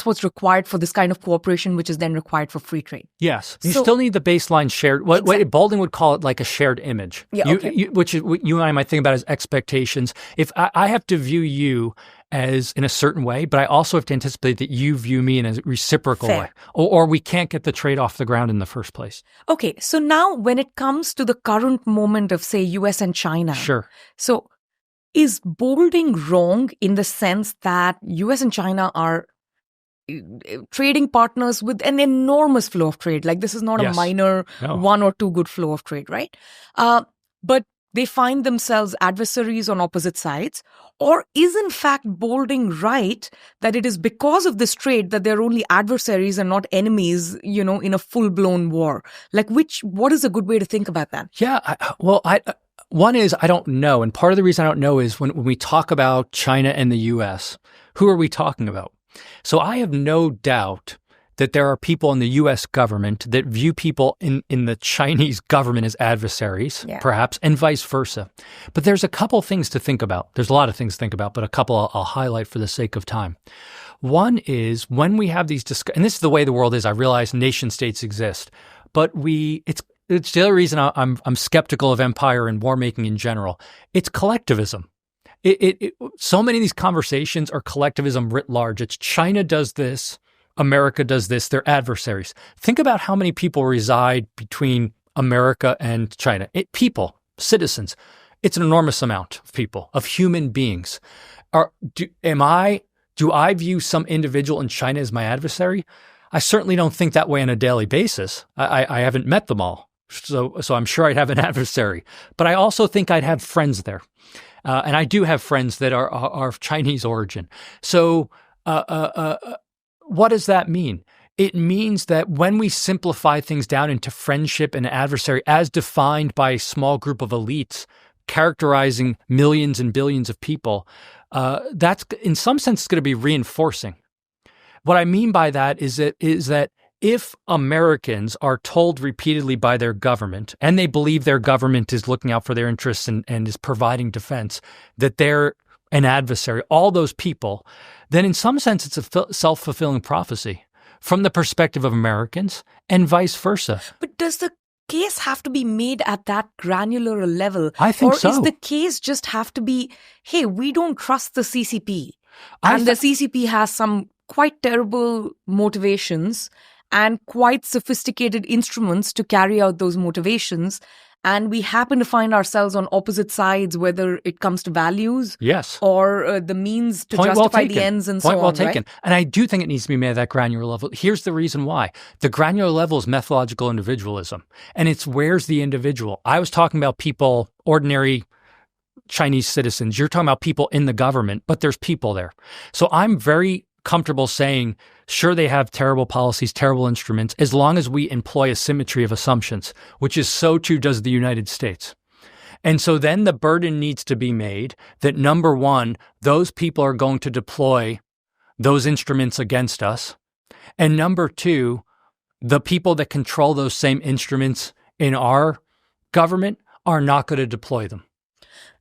what's required for this kind of cooperation, which is then required for free trade. Yes. You still need the baseline shared, what Boulding would call it like a shared image, which you and I might think about as expectations. If I have to view you as in a certain way, but I also have to anticipate that you view me in a reciprocal way, or we can't get the trade off the ground in the first place. Okay. So now when it comes to the current moment of, say, US and China. Sure. So is Boulding wrong in the sense that US and China are trading partners with an enormous flow of trade? Like this is not a minor one or two good flow of trade, right? But they find themselves adversaries on opposite sides. Or is in fact Boulding right that it is because of this trade that they're only adversaries and not enemies, in a full-blown war? Like what is a good way to think about that? Yeah, one is I don't know. And part of the reason I don't know is when we talk about China and the U.S., who are we talking about? So I have no doubt that there are people in the U.S. government that view people in the Chinese government as adversaries, perhaps, and vice versa. But there's a couple things to think about. There's a lot of things to think about, but a couple I'll highlight for the sake of time. One is when we have these and this is the way the world is. I realize nation states exist, but it's the other reason I'm skeptical of empire and war making in general. It's collectivism. So many of these conversations are collectivism writ large. It's China does this, America does this, they're adversaries. Think about how many people reside between America and China. People, citizens. It's an enormous amount of people, of human beings. Do I view some individual in China as my adversary? I certainly don't think that way on a daily basis. I haven't met them all. So I'm sure I'd have an adversary. But I also think I'd have friends there. And I do have friends that are of Chinese origin. So what does that mean? It means that when we simplify things down into friendship and adversary as defined by a small group of elites characterizing millions and billions of people, that's in some sense going to be reinforcing. What I mean by that is that if Americans are told repeatedly by their government, and they believe their government is looking out for their interests and is providing defense, that they're an adversary, all those people, then in some sense it's a self-fulfilling prophecy from the perspective of Americans and vice versa. But does the case have to be made at that granular level? I think so. Or is the case just have to be, hey, we don't trust the CCP. And the CCP has some quite terrible motivations and quite sophisticated instruments to carry out those motivations. And we happen to find ourselves on opposite sides, whether it comes to values or the means to justify the ends and so on. Point well taken. Right? And I do think it needs to be made at that granular level. Here's the reason why. The granular level is methodological individualism, and it's where's the individual. I was talking about people, ordinary Chinese citizens. You're talking about people in the government, but there's people there. So I'm very comfortable saying, sure, they have terrible policies, terrible instruments, as long as we employ a symmetry of assumptions, which is so too does the United States. And so then the burden needs to be made that, number one, those people are going to deploy those instruments against us. And number two, the people that control those same instruments in our government are not going to deploy them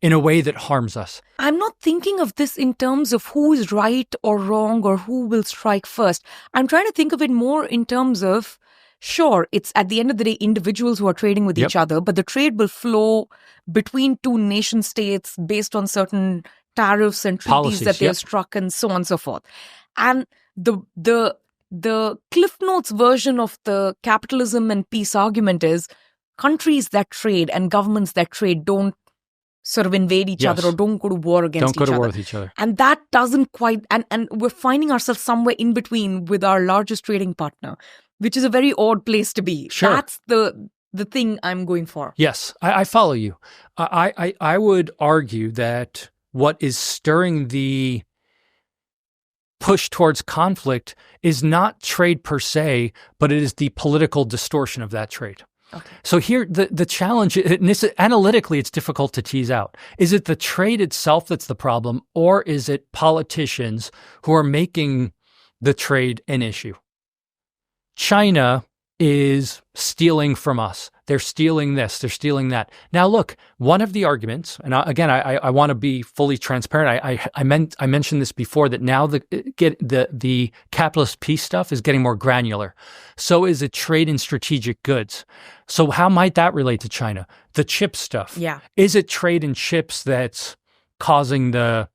in a way that harms us. I'm not thinking of this in terms of who is right or wrong or who will strike first. I'm trying to think of it more in terms of, sure, it's at the end of the day individuals who are trading with each other, but the trade will flow between two nation states based on certain tariffs and treaties policies, that they have struck and so on and so forth. And the Cliff Notes version of the capitalism and peace argument is countries that trade and governments that trade don't sort of invade each other or don't go to war against each other. Don't go to war with each other. And that doesn't quite, and we're finding ourselves somewhere in between with our largest trading partner, which is a very odd place to be. Sure. That's the thing I'm going for. Yes, I follow you. I would argue that what is stirring the push towards conflict is not trade per se, but it is the political distortion of that trade. Okay. So here, the challenge, and this, analytically, it's difficult to tease out. Is it the trade itself that's the problem, or is it politicians who are making the trade an issue? China is stealing from us. They're stealing this. They're stealing that. Now, look, one of the arguments, and again, I want to be fully transparent. I mentioned this before, that now the capitalist peace stuff is getting more granular. So is it trade in strategic goods. So how might that relate to China? The chip stuff. Yeah. Is it trade in chips that's causing the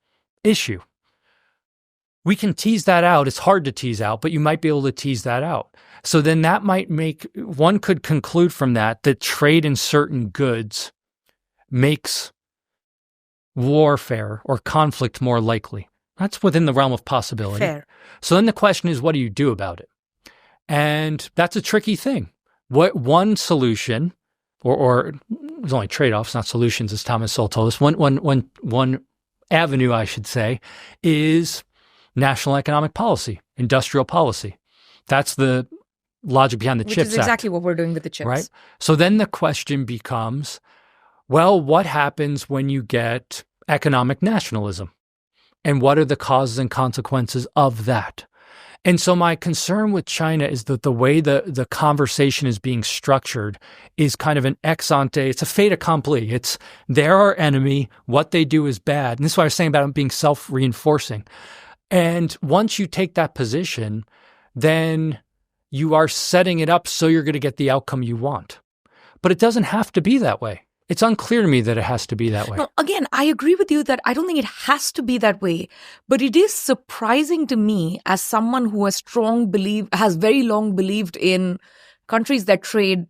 issue? We can tease that out. It's hard to tease out, but you might be able to tease that out. So then that might make, one could conclude from that trade in certain goods makes warfare or conflict more likely. That's within the realm of possibility. Fair. So then the question is, what do you do about it? And that's a tricky thing. What one solution, or there's only trade-offs, not solutions, as Thomas Sowell told us. One avenue, I should say, is national economic policy, industrial policy. That's the logic behind the CHIPS Act. Which is exactly what we're doing with the chips. Right? So then the question becomes, well, what happens when you get economic nationalism? And what are the causes and consequences of that? And so my concern with China is that the way the conversation is being structured is kind of an ex ante. It's a fait accompli. It's they're our enemy. What they do is bad. And this is what I was saying about it being self-reinforcing. And once you take that position, then you are setting it up so you're going to get the outcome you want. But it doesn't have to be that way. It's unclear to me that it has to be that way. No, again, I agree with you that I don't think it has to be that way. But it is surprising to me, as someone who has very long believed in countries that trade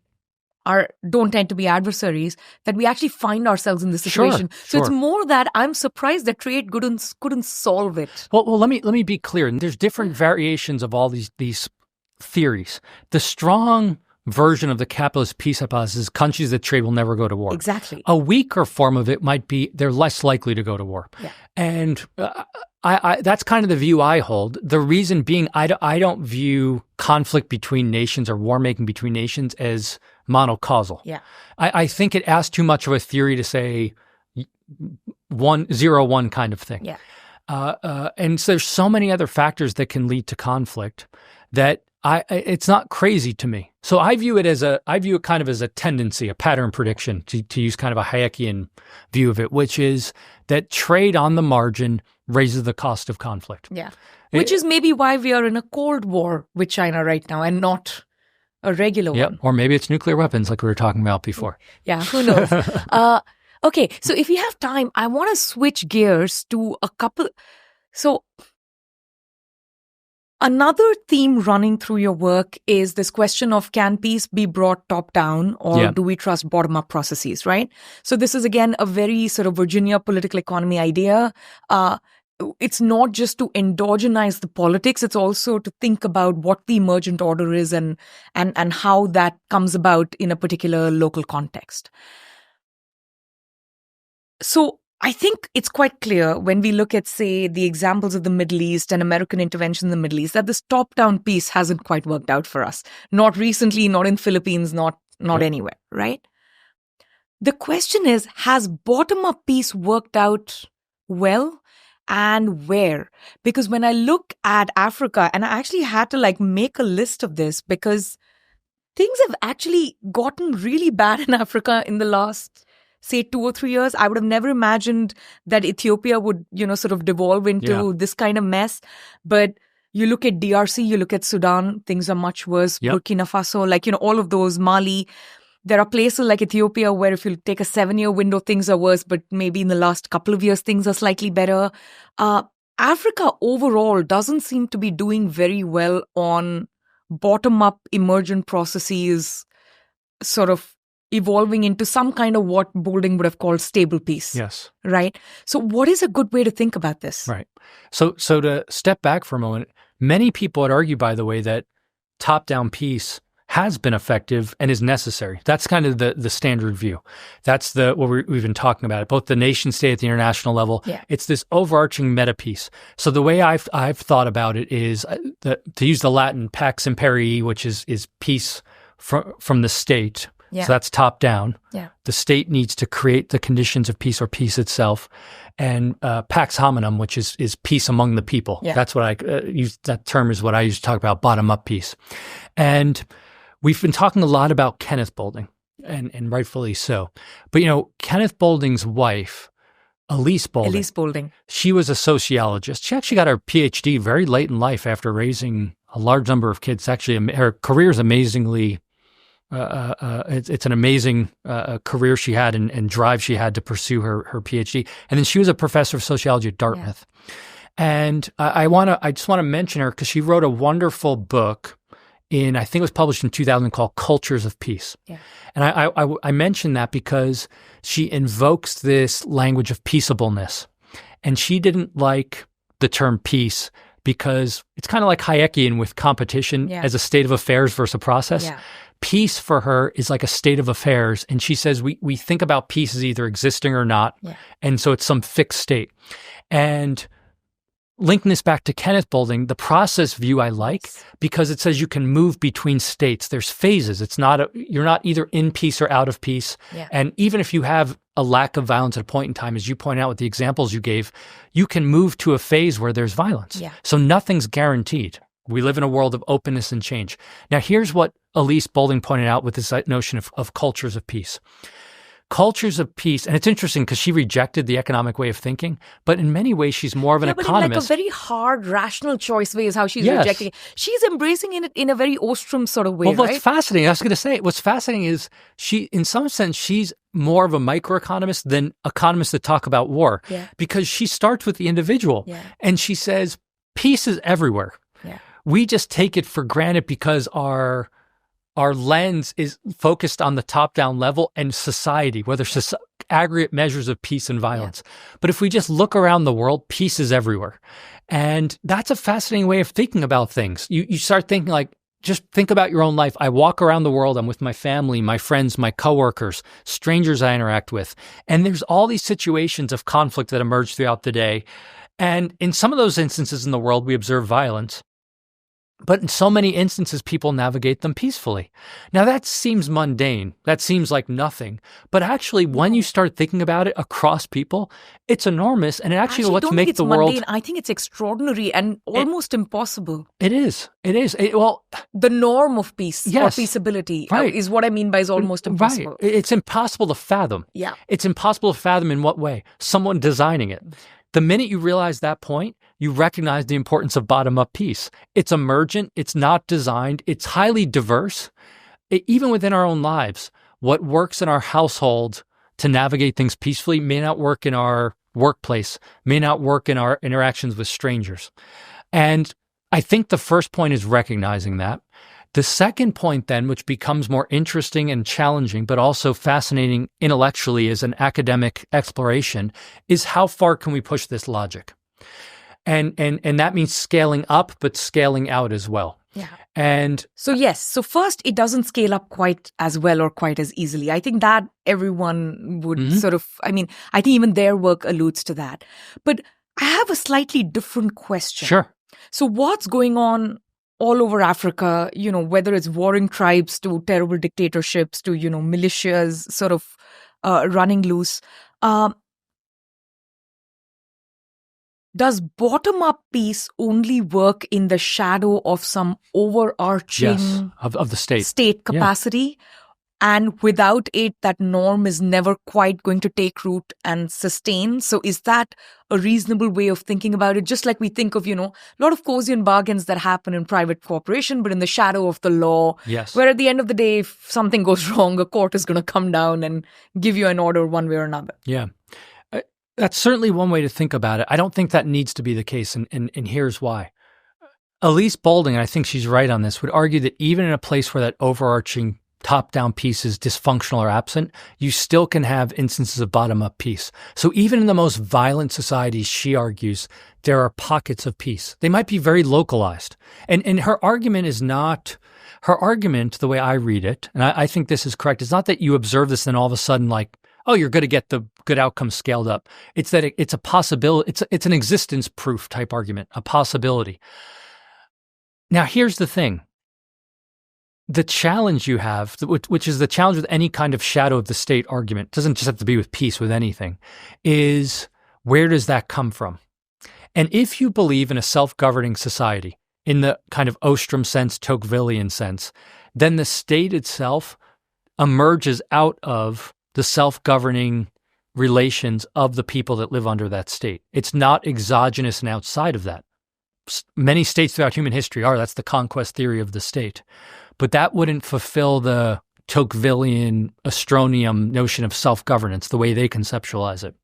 don't tend to be adversaries, that we actually find ourselves in this situation. So it's more that I'm surprised that trade couldn't solve it. Well, let me be clear. There's different variations of all these theories. The strong version of the capitalist peace hypothesis is countries that trade will never go to war. Exactly. A weaker form of it might be they're less likely to go to war. Yeah. And I that's kind of the view I hold. The reason being, I don't view conflict between nations or war making between nations as monocausal. Yeah. I think it asks too much of a theory to say 1-0-1 kind of thing. Yeah. And so there's so many other factors that can lead to conflict that it's not crazy to me. So I view it kind of as a tendency, a pattern prediction, to use kind of a Hayekian view of it, which is that trade on the margin raises the cost of conflict. Yeah. Which is maybe why we are in a Cold War with China right now and not a regular one. Or maybe it's nuclear weapons like we were talking about before. Yeah, who knows? Okay, so if you have time, I want to switch gears to a couple. So another theme running through your work is this question of, can peace be brought top down, or do we trust bottom up processes, right? So this is again a very sort of Virginia political economy idea. It's not just to endogenize the politics, it's also to think about what the emergent order is and how that comes about in a particular local context. So I think it's quite clear when we look at, say, the examples of the Middle East and American intervention in the Middle East, that this top-down piece hasn't quite worked out for us. Not recently, not in Philippines, not anywhere, right? The question is, has bottom-up piece worked out well, and where? Because when I look at Africa, and I actually had to make a list of this because things have actually gotten really bad in Africa in the last, say, 2 or 3 years. I would have never imagined that Ethiopia would, sort of devolve into this kind of mess. But you look at DRC, you look at Sudan, things are much worse. Yep. Burkina Faso, all of those, Mali. There are places like Ethiopia where if you take a 7-year window, things are worse, but maybe in the last couple of years, things are slightly better. Africa overall doesn't seem to be doing very well on bottom-up emergent processes sort of evolving into some kind of what Boulding would have called stable peace. Yes. Right? So what is a good way to think about this? Right. So to step back for a moment, many people would argue, by the way, that top-down peace has been effective and is necessary. That's kind of the standard view. That's what we've been talking about, both the nation state at the international level. Yeah. It's this overarching meta piece. So the way I've thought about it is to use the Latin pax imperii, which is peace from the state. Yeah. So that's top down. Yeah. The state needs to create the conditions of peace or peace itself. And pax hominum, which is peace among the people. Yeah. That's what I use. That term is what I use to talk about bottom up peace. And we've been talking a lot about Kenneth Boulding, and rightfully so. But, Kenneth Boulding's wife, Elise Boulding, she was a sociologist. She actually got her PhD very late in life after raising a large number of kids. Actually, her career is amazingly, it's an amazing career she had and drive she had to pursue her PhD. And then she was a professor of sociology at Dartmouth. Yeah. And I just want to mention her because she wrote a wonderful book I think it was published in 2000, called Cultures of Peace. Yeah. And I mention that because she invokes this language of peaceableness. And she didn't like the term peace because it's kind of like Hayekian with competition as a state of affairs versus a process. Yeah. Peace for her is like a state of affairs. And she says we think about peace as either existing or not. Yeah. And so it's some fixed state. And linking this back to Kenneth Boulding, the process view I like because it says you can move between states. There's phases. It's not you're not either in peace or out of peace. Yeah. And even if you have a lack of violence at a point in time, as you point out with the examples you gave, you can move to a phase where there's violence. Yeah. So nothing's guaranteed. We live in a world of openness and change. Now, here's what Elise Boulding pointed out with this notion of cultures of peace. Cultures of peace, and it's interesting because she rejected the economic way of thinking, but in many ways she's more of an economist. In a very hard, rational choice way is how she's rejecting it. She's embracing it in a very Ostrom sort of way, right? What's fascinating, I was going to say, what's fascinating is in some sense, she's more of a microeconomist than economists that talk about war, because she starts with the individual, and she says, peace is everywhere. Yeah. We just take it for granted because our lens is focused on the top-down level and society, whether aggregate measures of peace and violence. Yeah. But if we just look around the world, peace is everywhere. And that's a fascinating way of thinking about things. You start thinking just think about your own life. I walk around the world. I'm with my family, my friends, my coworkers, strangers I interact with. And there's all these situations of conflict that emerge throughout the day. And in some of those instances in the world, we observe violence. But in so many instances, people navigate them peacefully. Now, that seems mundane. That seems like nothing. But actually, when you start thinking about it across people, it's enormous. And it actually lets make the world... I think it's extraordinary and almost impossible. It is. The norm of peace or yes, peaceability right. is what I mean by is almost impossible. Right. It's impossible to fathom. Yeah. It's impossible to fathom in what way? Someone designing it. The minute you realize that point, you recognize the importance of bottom-up peace. It's emergent. It's not designed. It's highly diverse. Even within our own lives, what works in our household to navigate things peacefully may not work in our workplace, may not work in our interactions with strangers. And I think the first point is recognizing that. The second point then, which becomes more interesting and challenging, but also fascinating intellectually as an academic exploration, is how far can we push this logic? And that means scaling up, but scaling out as well. Yeah. And so first, it doesn't scale up quite as well or quite as easily. I think that everyone would sort of, I think even their work alludes to that. But I have a slightly different question. Sure. So what's going on all over Africa, whether it's warring tribes to terrible dictatorships to, militias sort of running loose. Does bottom-up peace only work in the shadow of some overarching of the state capacity? Yeah. And without it, that norm is never quite going to take root and sustain. So is that a reasonable way of thinking about it? Just like we think of, a lot of Coyne bargains that happen in private corporation, but in the shadow of the law. Yes. Where at the end of the day, if something goes wrong, a court is going to come down and give you an order one way or another. Yeah. That's certainly one way to think about it. I don't think that needs to be the case, and here's why. Elise Boulding, and I think she's right on this, would argue that even in a place where that overarching top-down piece is dysfunctional or absent, you still can have instances of bottom-up peace. So even in the most violent societies, she argues, there are pockets of peace. They might be very localized. And her argument is not... Her argument, the way I read it, and I think this is correct, is not that you observe this and all of a sudden like, oh, you're going to get the good outcome scaled up. It's that it's a possibility. It's an existence proof type argument, a possibility. Now, here's the thing. The challenge you have, which is the challenge with any kind of shadow of the state argument, doesn't just have to be with peace, with anything, is where does that come from? And if you believe in a self-governing society, in the kind of Ostrom sense, Tocquevillian sense, then the state itself emerges out of the self-governing relations of the people that live under that state. It's not exogenous and outside of that. Many states throughout human history are. That's the conquest theory of the state. But that wouldn't fulfill the Tocquevillian, Ostronium notion of self-governance, the way they conceptualize it.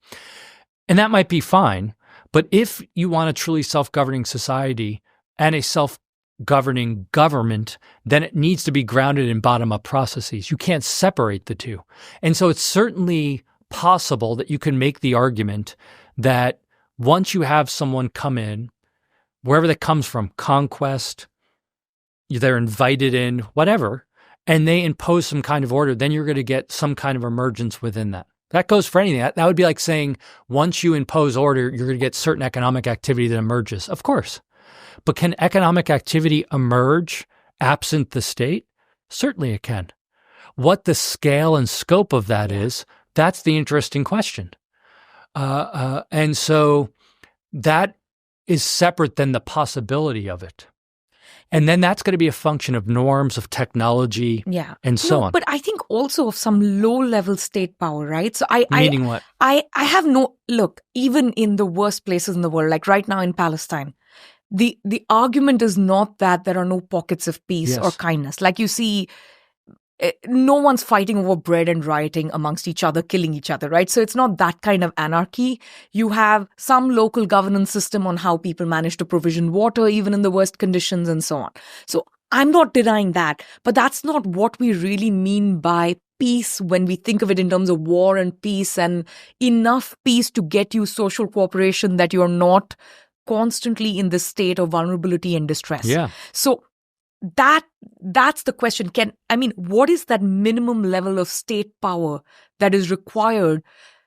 And that might be fine. But if you want a truly self-governing society and a self-governing government, then it needs to be grounded in bottom-up processes. You can't separate the two. And so it's certainly possible that you can make the argument that once you have someone come in, wherever that comes from, conquest, they're invited in, whatever, and they impose some kind of order, then you're going to get some kind of emergence within that. That goes for anything. That would be like saying once you impose order, you're going to get certain economic activity that emerges. Of course. But can economic activity emerge absent the state? Certainly it can. What the scale and scope of that is, that's the interesting question. And so that is separate than the possibility of it. And then that's going to be a function of norms, of technology, and so on. But I think also of some low-level state power, right? So Meaning what? I have look, even in the worst places in the world, like right now in Palestine, the argument is not that there are no pockets of peace or kindness. Like you see, no one's fighting over bread and rioting amongst each other, killing each other, right? So it's not that kind of anarchy. You have some local governance system on how people manage to provision water, even in the worst conditions and so on. So I'm not denying that, but that's not what we really mean by peace when we think of it in terms of war and peace and enough peace to get you social cooperation that you're not constantly in this state of vulnerability and distress. Yeah. So that's the question. What is that minimum level of state power that is required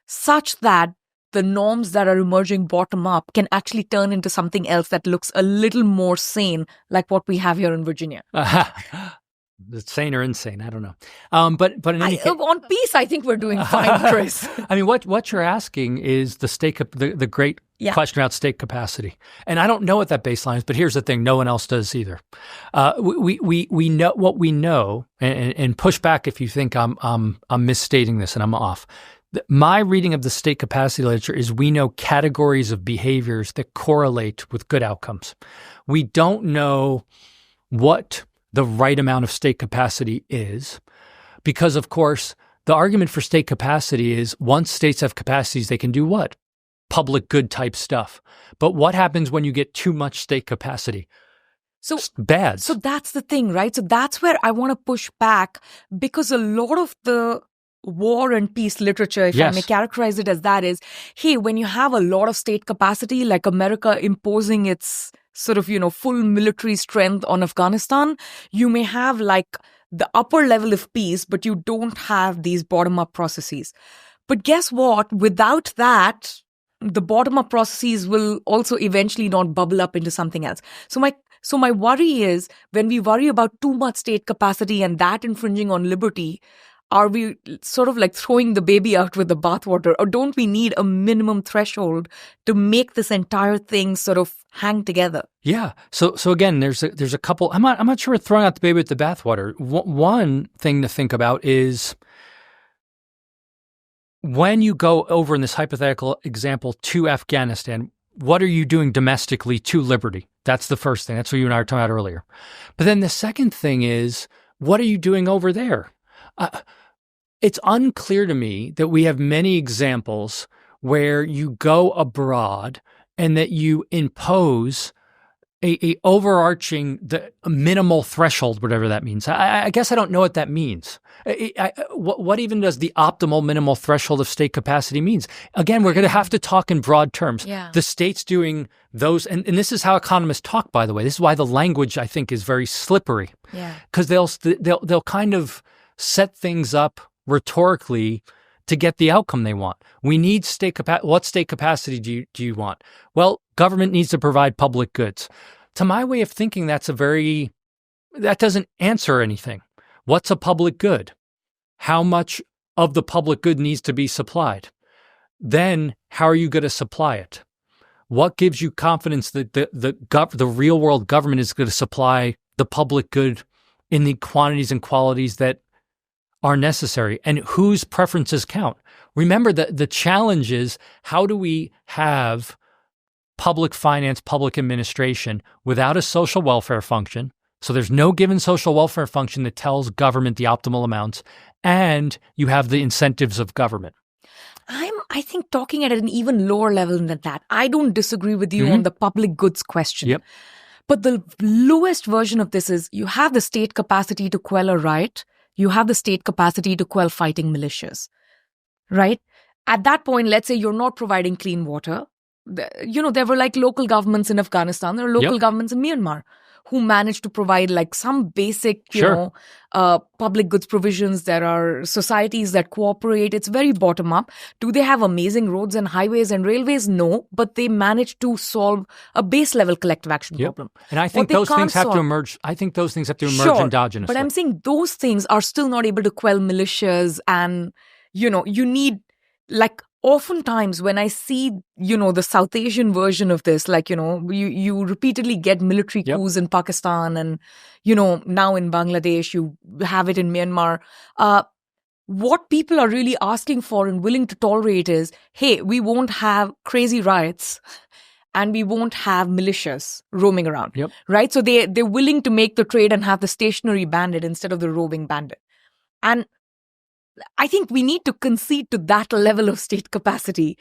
such that the norms that are emerging bottom up can actually turn into something else that looks a little more sane, like what we have here in Virginia. Sane or insane, I don't know. But in any case, on peace, I think we're doing fine, Chris. I mean, what you're asking is the great question about state capacity, and I don't know what that baseline is. But here's the thing: no one else does either. We know what we know, and push back if you think I'm misstating this and I'm off. My reading of the state capacity literature is we know categories of behaviors that correlate with good outcomes. We don't know what the right amount of state capacity is, because, of course, the argument for state capacity is once states have capacities, they can do what? Public good type stuff. But what happens when you get too much state capacity? So bad. So that's the thing, right? So that's where I want to push back, because a lot of the war and peace literature, if I may characterize it as that, is, hey, when you have a lot of state capacity, like America imposing its sort of, full military strength on Afghanistan, you may have like the upper level of peace, but you don't have these bottom-up processes. But guess what? Without that, the bottom-up processes will also eventually not bubble up into something else. So my worry is, when we worry about too much state capacity and that infringing on liberty, are we sort of like throwing the baby out with the bathwater, or don't we need a minimum threshold to make this entire thing sort of hang together? Yeah. So again, there's a couple. I'm not sure we're throwing out the baby with the bathwater. One thing to think about is when you go over in this hypothetical example to Afghanistan, what are you doing domestically to liberty? That's the first thing. That's what you and I were talking about earlier. But then the second thing is, what are you doing over there? It's unclear to me that we have many examples where you go abroad and that you impose a overarching, the minimal threshold, whatever that means. I guess I don't know what that means. What even does the optimal minimal threshold of state capacity means? Again, we're going to have to talk in broad terms. Yeah. The states doing those, and this is how economists talk, by the way. This is why the language, I think, is very slippery. Yeah. Because they'll kind of set things up rhetorically to get the outcome they want. We need state capacity. What state capacity do you want? Well, government needs to provide public goods. To my way of thinking, that doesn't answer anything. What's a public good? How much of the public good needs to be supplied? Then how are you going to supply it? What gives you confidence that the real world government is going to supply the public good in the quantities and qualities that are necessary, and whose preferences count? Remember that the challenge is, how do we have public finance, public administration without a social welfare function? So there's no given social welfare function that tells government the optimal amounts, and you have the incentives of government. I think, talking at an even lower level than that. I don't disagree with you on the public goods question. Yep. But the lowest version of this is, you have the state capacity to quell a riot. You have the state capacity to quell fighting militias, right? At that point, let's say you're not providing clean water. There were like local governments in Afghanistan. There are local governments in Myanmar who managed to provide like some basic, public goods provisions. There are societies that cooperate. It's very bottom up. Do they have amazing roads and highways and railways? No, but they managed to solve a base level collective action problem. And I think those things have to emerge. I think those things have to emerge endogenously. But I'm saying those things are still not able to quell militias, and you need, like, oftentimes when I see, the South Asian version of this, like, you repeatedly get military coups in Pakistan, and, now in Bangladesh, you have it in Myanmar. What people are really asking for and willing to tolerate is, hey, we won't have crazy riots and we won't have militias roaming around, right? So they're willing to make the trade and have the stationary bandit instead of the roving bandit. And I think we need to concede to that level of state capacity,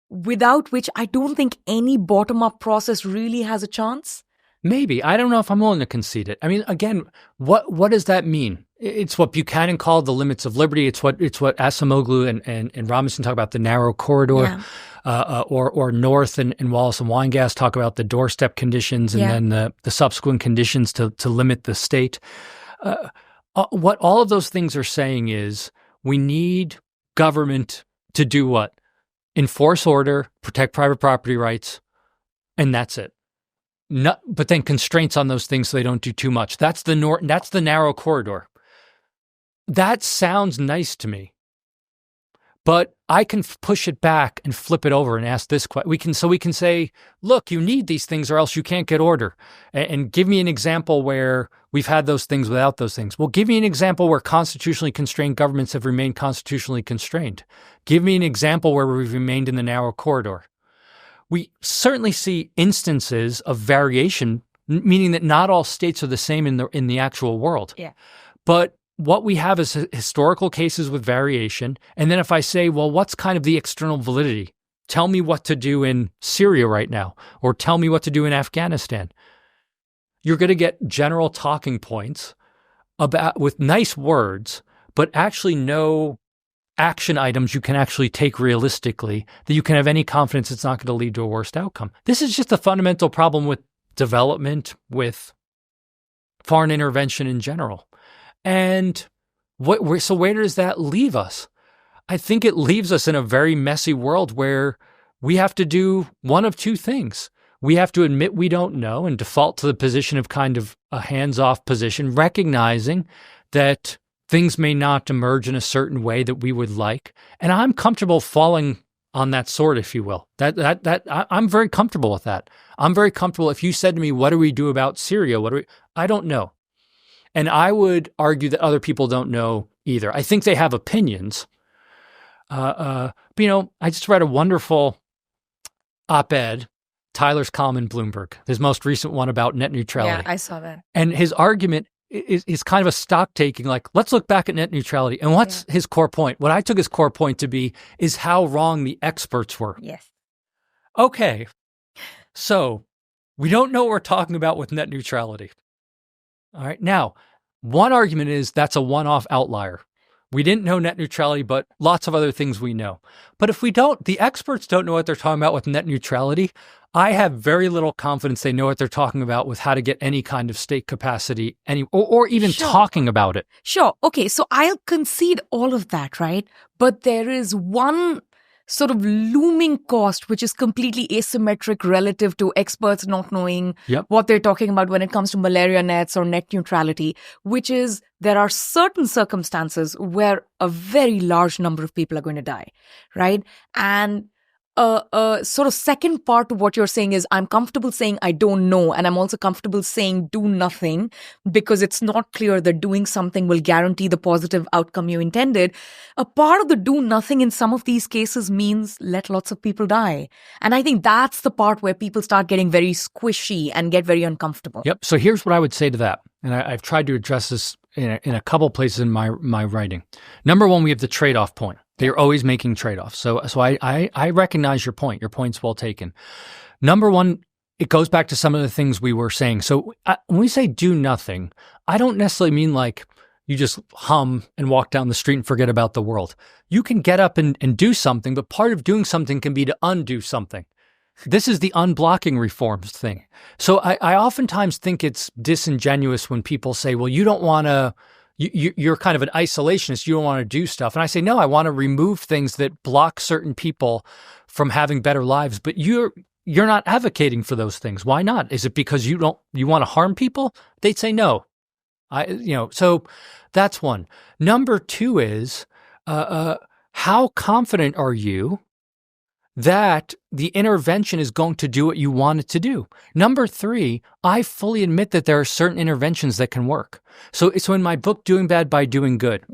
without which I don't think any bottom-up process really has a chance. Maybe. I don't know if I'm willing to concede it. I mean, again, what does that mean? It's what Buchanan called the limits of liberty. It's what Acemoglu and Robinson talk about, the narrow corridor, or North and Wallace and Weingast talk about the doorstep conditions, and then the subsequent conditions to limit the state. What all of those things are saying is, we need government to do what? enforce order, protect private property rights, and that's it. But then constraints on those things so they don't do too much. That's the narrow corridor. That sounds nice to me. But I can push it back and flip it over and ask this question. We can say, look, you need these things or else you can't get order. And give me an example where we've had those things without those things. Well, give me an example where constitutionally constrained governments have remained constitutionally constrained. Give me an example where we've remained in the narrow corridor. We certainly see instances of variation, meaning that not all states are the same in the actual world. Yeah. But what we have is historical cases with variation. And then if I say, well, what's kind of the external validity? Tell me what to do in Syria right now, or tell me what to do in Afghanistan. You're going to get general talking points with nice words, but actually no action items you can actually take realistically that you can have any confidence it's not going to lead to a worse outcome. This is just a fundamental problem with development, with foreign intervention in general. And so where does that leave us? I think it leaves us in a very messy world where we have to do one of two things. We have to admit we don't know and default to the position of kind of a hands-off position, recognizing that things may not emerge in a certain way that we would like. And I'm comfortable falling on that sword, if you will. I'm very comfortable with that. I'm very comfortable. If you said to me, what do we do about Syria? I don't know. And I would argue that other people don't know either. I think they have opinions. But, I just read a wonderful op-ed, Tyler's column in Bloomberg, his most recent one about net neutrality. Yeah, I saw that. And his argument is kind of a stock taking, like, let's look back at net neutrality. And what's his core point? What I took his core point to be is how wrong the experts were. Yes. Okay. So we don't know what we're talking about with net neutrality. All right. Now, one argument is that's a one-off outlier. We didn't know net neutrality, but lots of other things we know. But if the experts don't know what they're talking about with net neutrality, I have very little confidence they know what they're talking about with how to get any kind of state capacity, or even talking about it. Sure. Okay. So I'll concede all of that, right? But there is one sort of looming cost, which is completely asymmetric relative to experts not knowing what they're talking about when it comes to malaria nets or net neutrality, which is there are certain circumstances where a very large number of people are going to die, right? And sort of second part of what you're saying is I'm comfortable saying I don't know, and I'm also comfortable saying do nothing because it's not clear that doing something will guarantee the positive outcome you intended. A part of the do nothing in some of these cases means let lots of people die. And I think that's the part where people start getting very squishy and get very uncomfortable. Yep. So here's what I would say to that. And I've tried to address this in a couple places in my writing. Number one, we have the trade-off point. They're always making trade-offs. So I recognize your point. Your point's well taken. Number one, it goes back to some of the things we were saying. So when we say do nothing, I don't necessarily mean like you just hum and walk down the street and forget about the world. You can get up and do something, but part of doing something can be to undo something. This is the unblocking reforms thing. So I oftentimes think it's disingenuous when people say, well, you don't want to, you're kind of an isolationist. You don't want to do stuff. And I say, no, I want to remove things that block certain people from having better lives. But you're not advocating for those things. Why not? Is it because you want to harm people? They'd say no. So that's one. Number two is, how confident are you that the intervention is going to do what you want it to do? Number three, I fully admit that there are certain interventions that can work. So in my book, Doing Bad by Doing Good,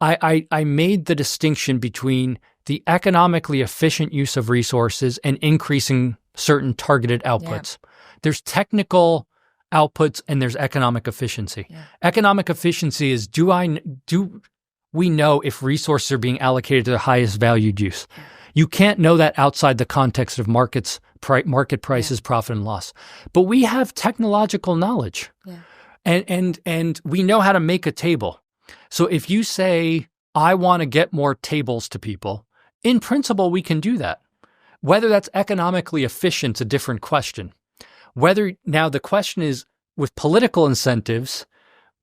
I made the distinction between the economically efficient use of resources and increasing certain targeted outputs. There's technical outputs and there's economic efficiency. Economic efficiency is do we know if resources are being allocated to the highest valued use? You can't know that outside the context of market prices, profit and loss. But we have technological knowledge, and we know how to make a table. So if you say, I want to get more tables to people, in principle, we can do that. Whether that's economically efficient is a different question. Now the question is, with political incentives,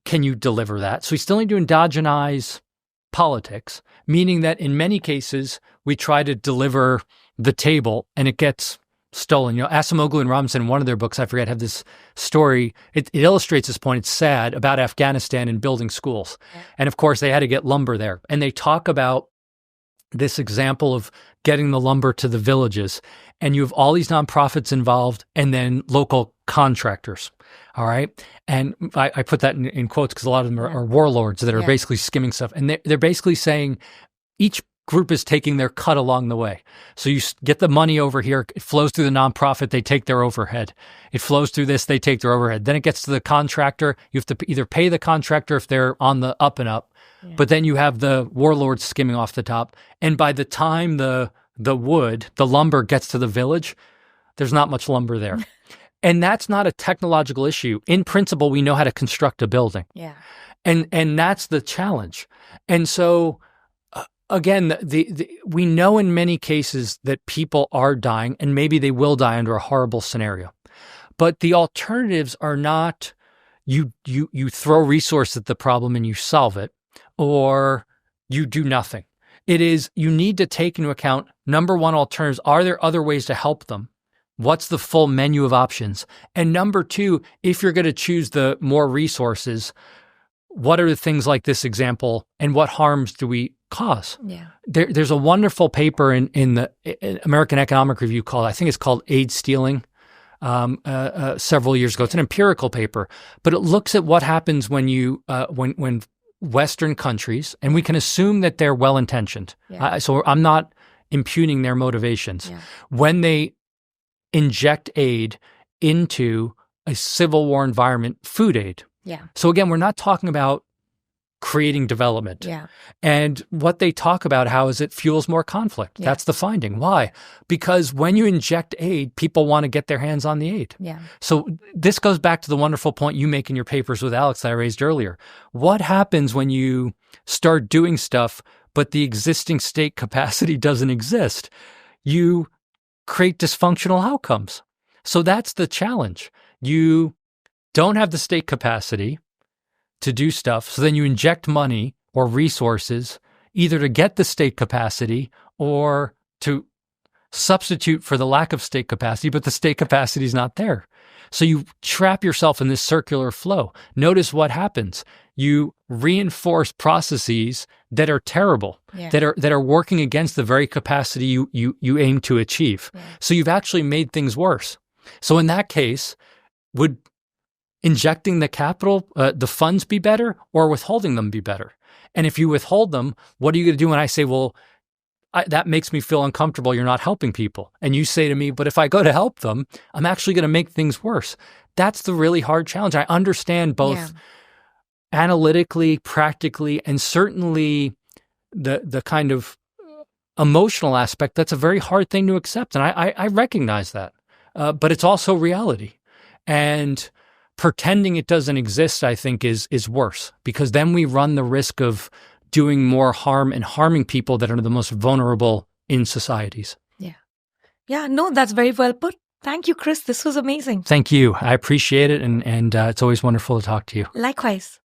can you deliver that? So we still need to endogenize politics, meaning that in many cases, we try to deliver the table and it gets stolen. Acemoglu and Robinson, in one of their books, I forget, have this story. It illustrates this point. It's sad about Afghanistan and building schools. Yeah. And of course, they had to get lumber there. And they talk about this example of getting the lumber to the villages. And you have all these nonprofits involved and then local contractors. All right. And I put that in quotes because a lot of them are warlords that are basically skimming stuff. And they're basically saying each group is taking their cut along the way. So you get the money over here, it flows through the nonprofit, they take their overhead. It flows through this, they take their overhead. Then it gets to the contractor. You have to either pay the contractor if they're on the up and up, but then you have the warlords skimming off the top. And by the time the lumber gets to the village, there's not much lumber there. And that's not a technological issue. In principle, we know how to construct a building. Yeah. And that's the challenge. And so again, we know in many cases that people are dying, and maybe they will die under a horrible scenario. But the alternatives are not you throw resources at the problem and you solve it, or you do nothing. It is you need to take into account, number one, alternatives. Are there other ways to help them? What's the full menu of options? And number two, if you're going to choose the more resources, what are the things like this example, and what harms do we cause? Yeah. There's a wonderful paper in the American Economic Review I think it's called Aid Stealing, several years ago. It's an empirical paper, but it looks at what happens when when Western countries, and we can assume that they're well-intentioned. Yeah. So I'm not impugning their motivations. Yeah. When they inject aid into a civil war environment, food aid. Yeah. So again, we're not talking about creating development. Yeah. And what they talk about, how is it fuels more conflict. Yeah. That's the finding. Why? Because when you inject aid, people want to get their hands on the aid. Yeah. So this goes back to the wonderful point you make in your papers with Alex that I raised earlier. What happens when you start doing stuff, but the existing state capacity doesn't exist? You create dysfunctional outcomes. So that's the challenge. You don't have the state capacity to do stuff. So then you inject money or resources either to get the state capacity or to substitute for the lack of state capacity, but the state capacity is not there. So you trap yourself in this circular flow. Notice what happens. You reinforce processes that are terrible, that are working against the very capacity you aim to achieve. Yeah. So you've actually made things worse. So in that case, would injecting the capital, the funds be better, or withholding them be better? And if you withhold them, what are you going to do when I say, well, that makes me feel uncomfortable, you're not helping people? And you say to me, but if I go to help them, I'm actually going to make things worse. That's the really hard challenge. I understand both analytically, practically, and certainly the kind of emotional aspect. That's a very hard thing to accept. And I recognize that. But it's also reality. And pretending it doesn't exist, I think, is worse, because then we run the risk of doing more harm and harming people that are the most vulnerable in societies. Yeah. Yeah, no, that's very well put. Thank you, Chris. This was amazing. Thank you. I appreciate it. And it's always wonderful to talk to you. Likewise.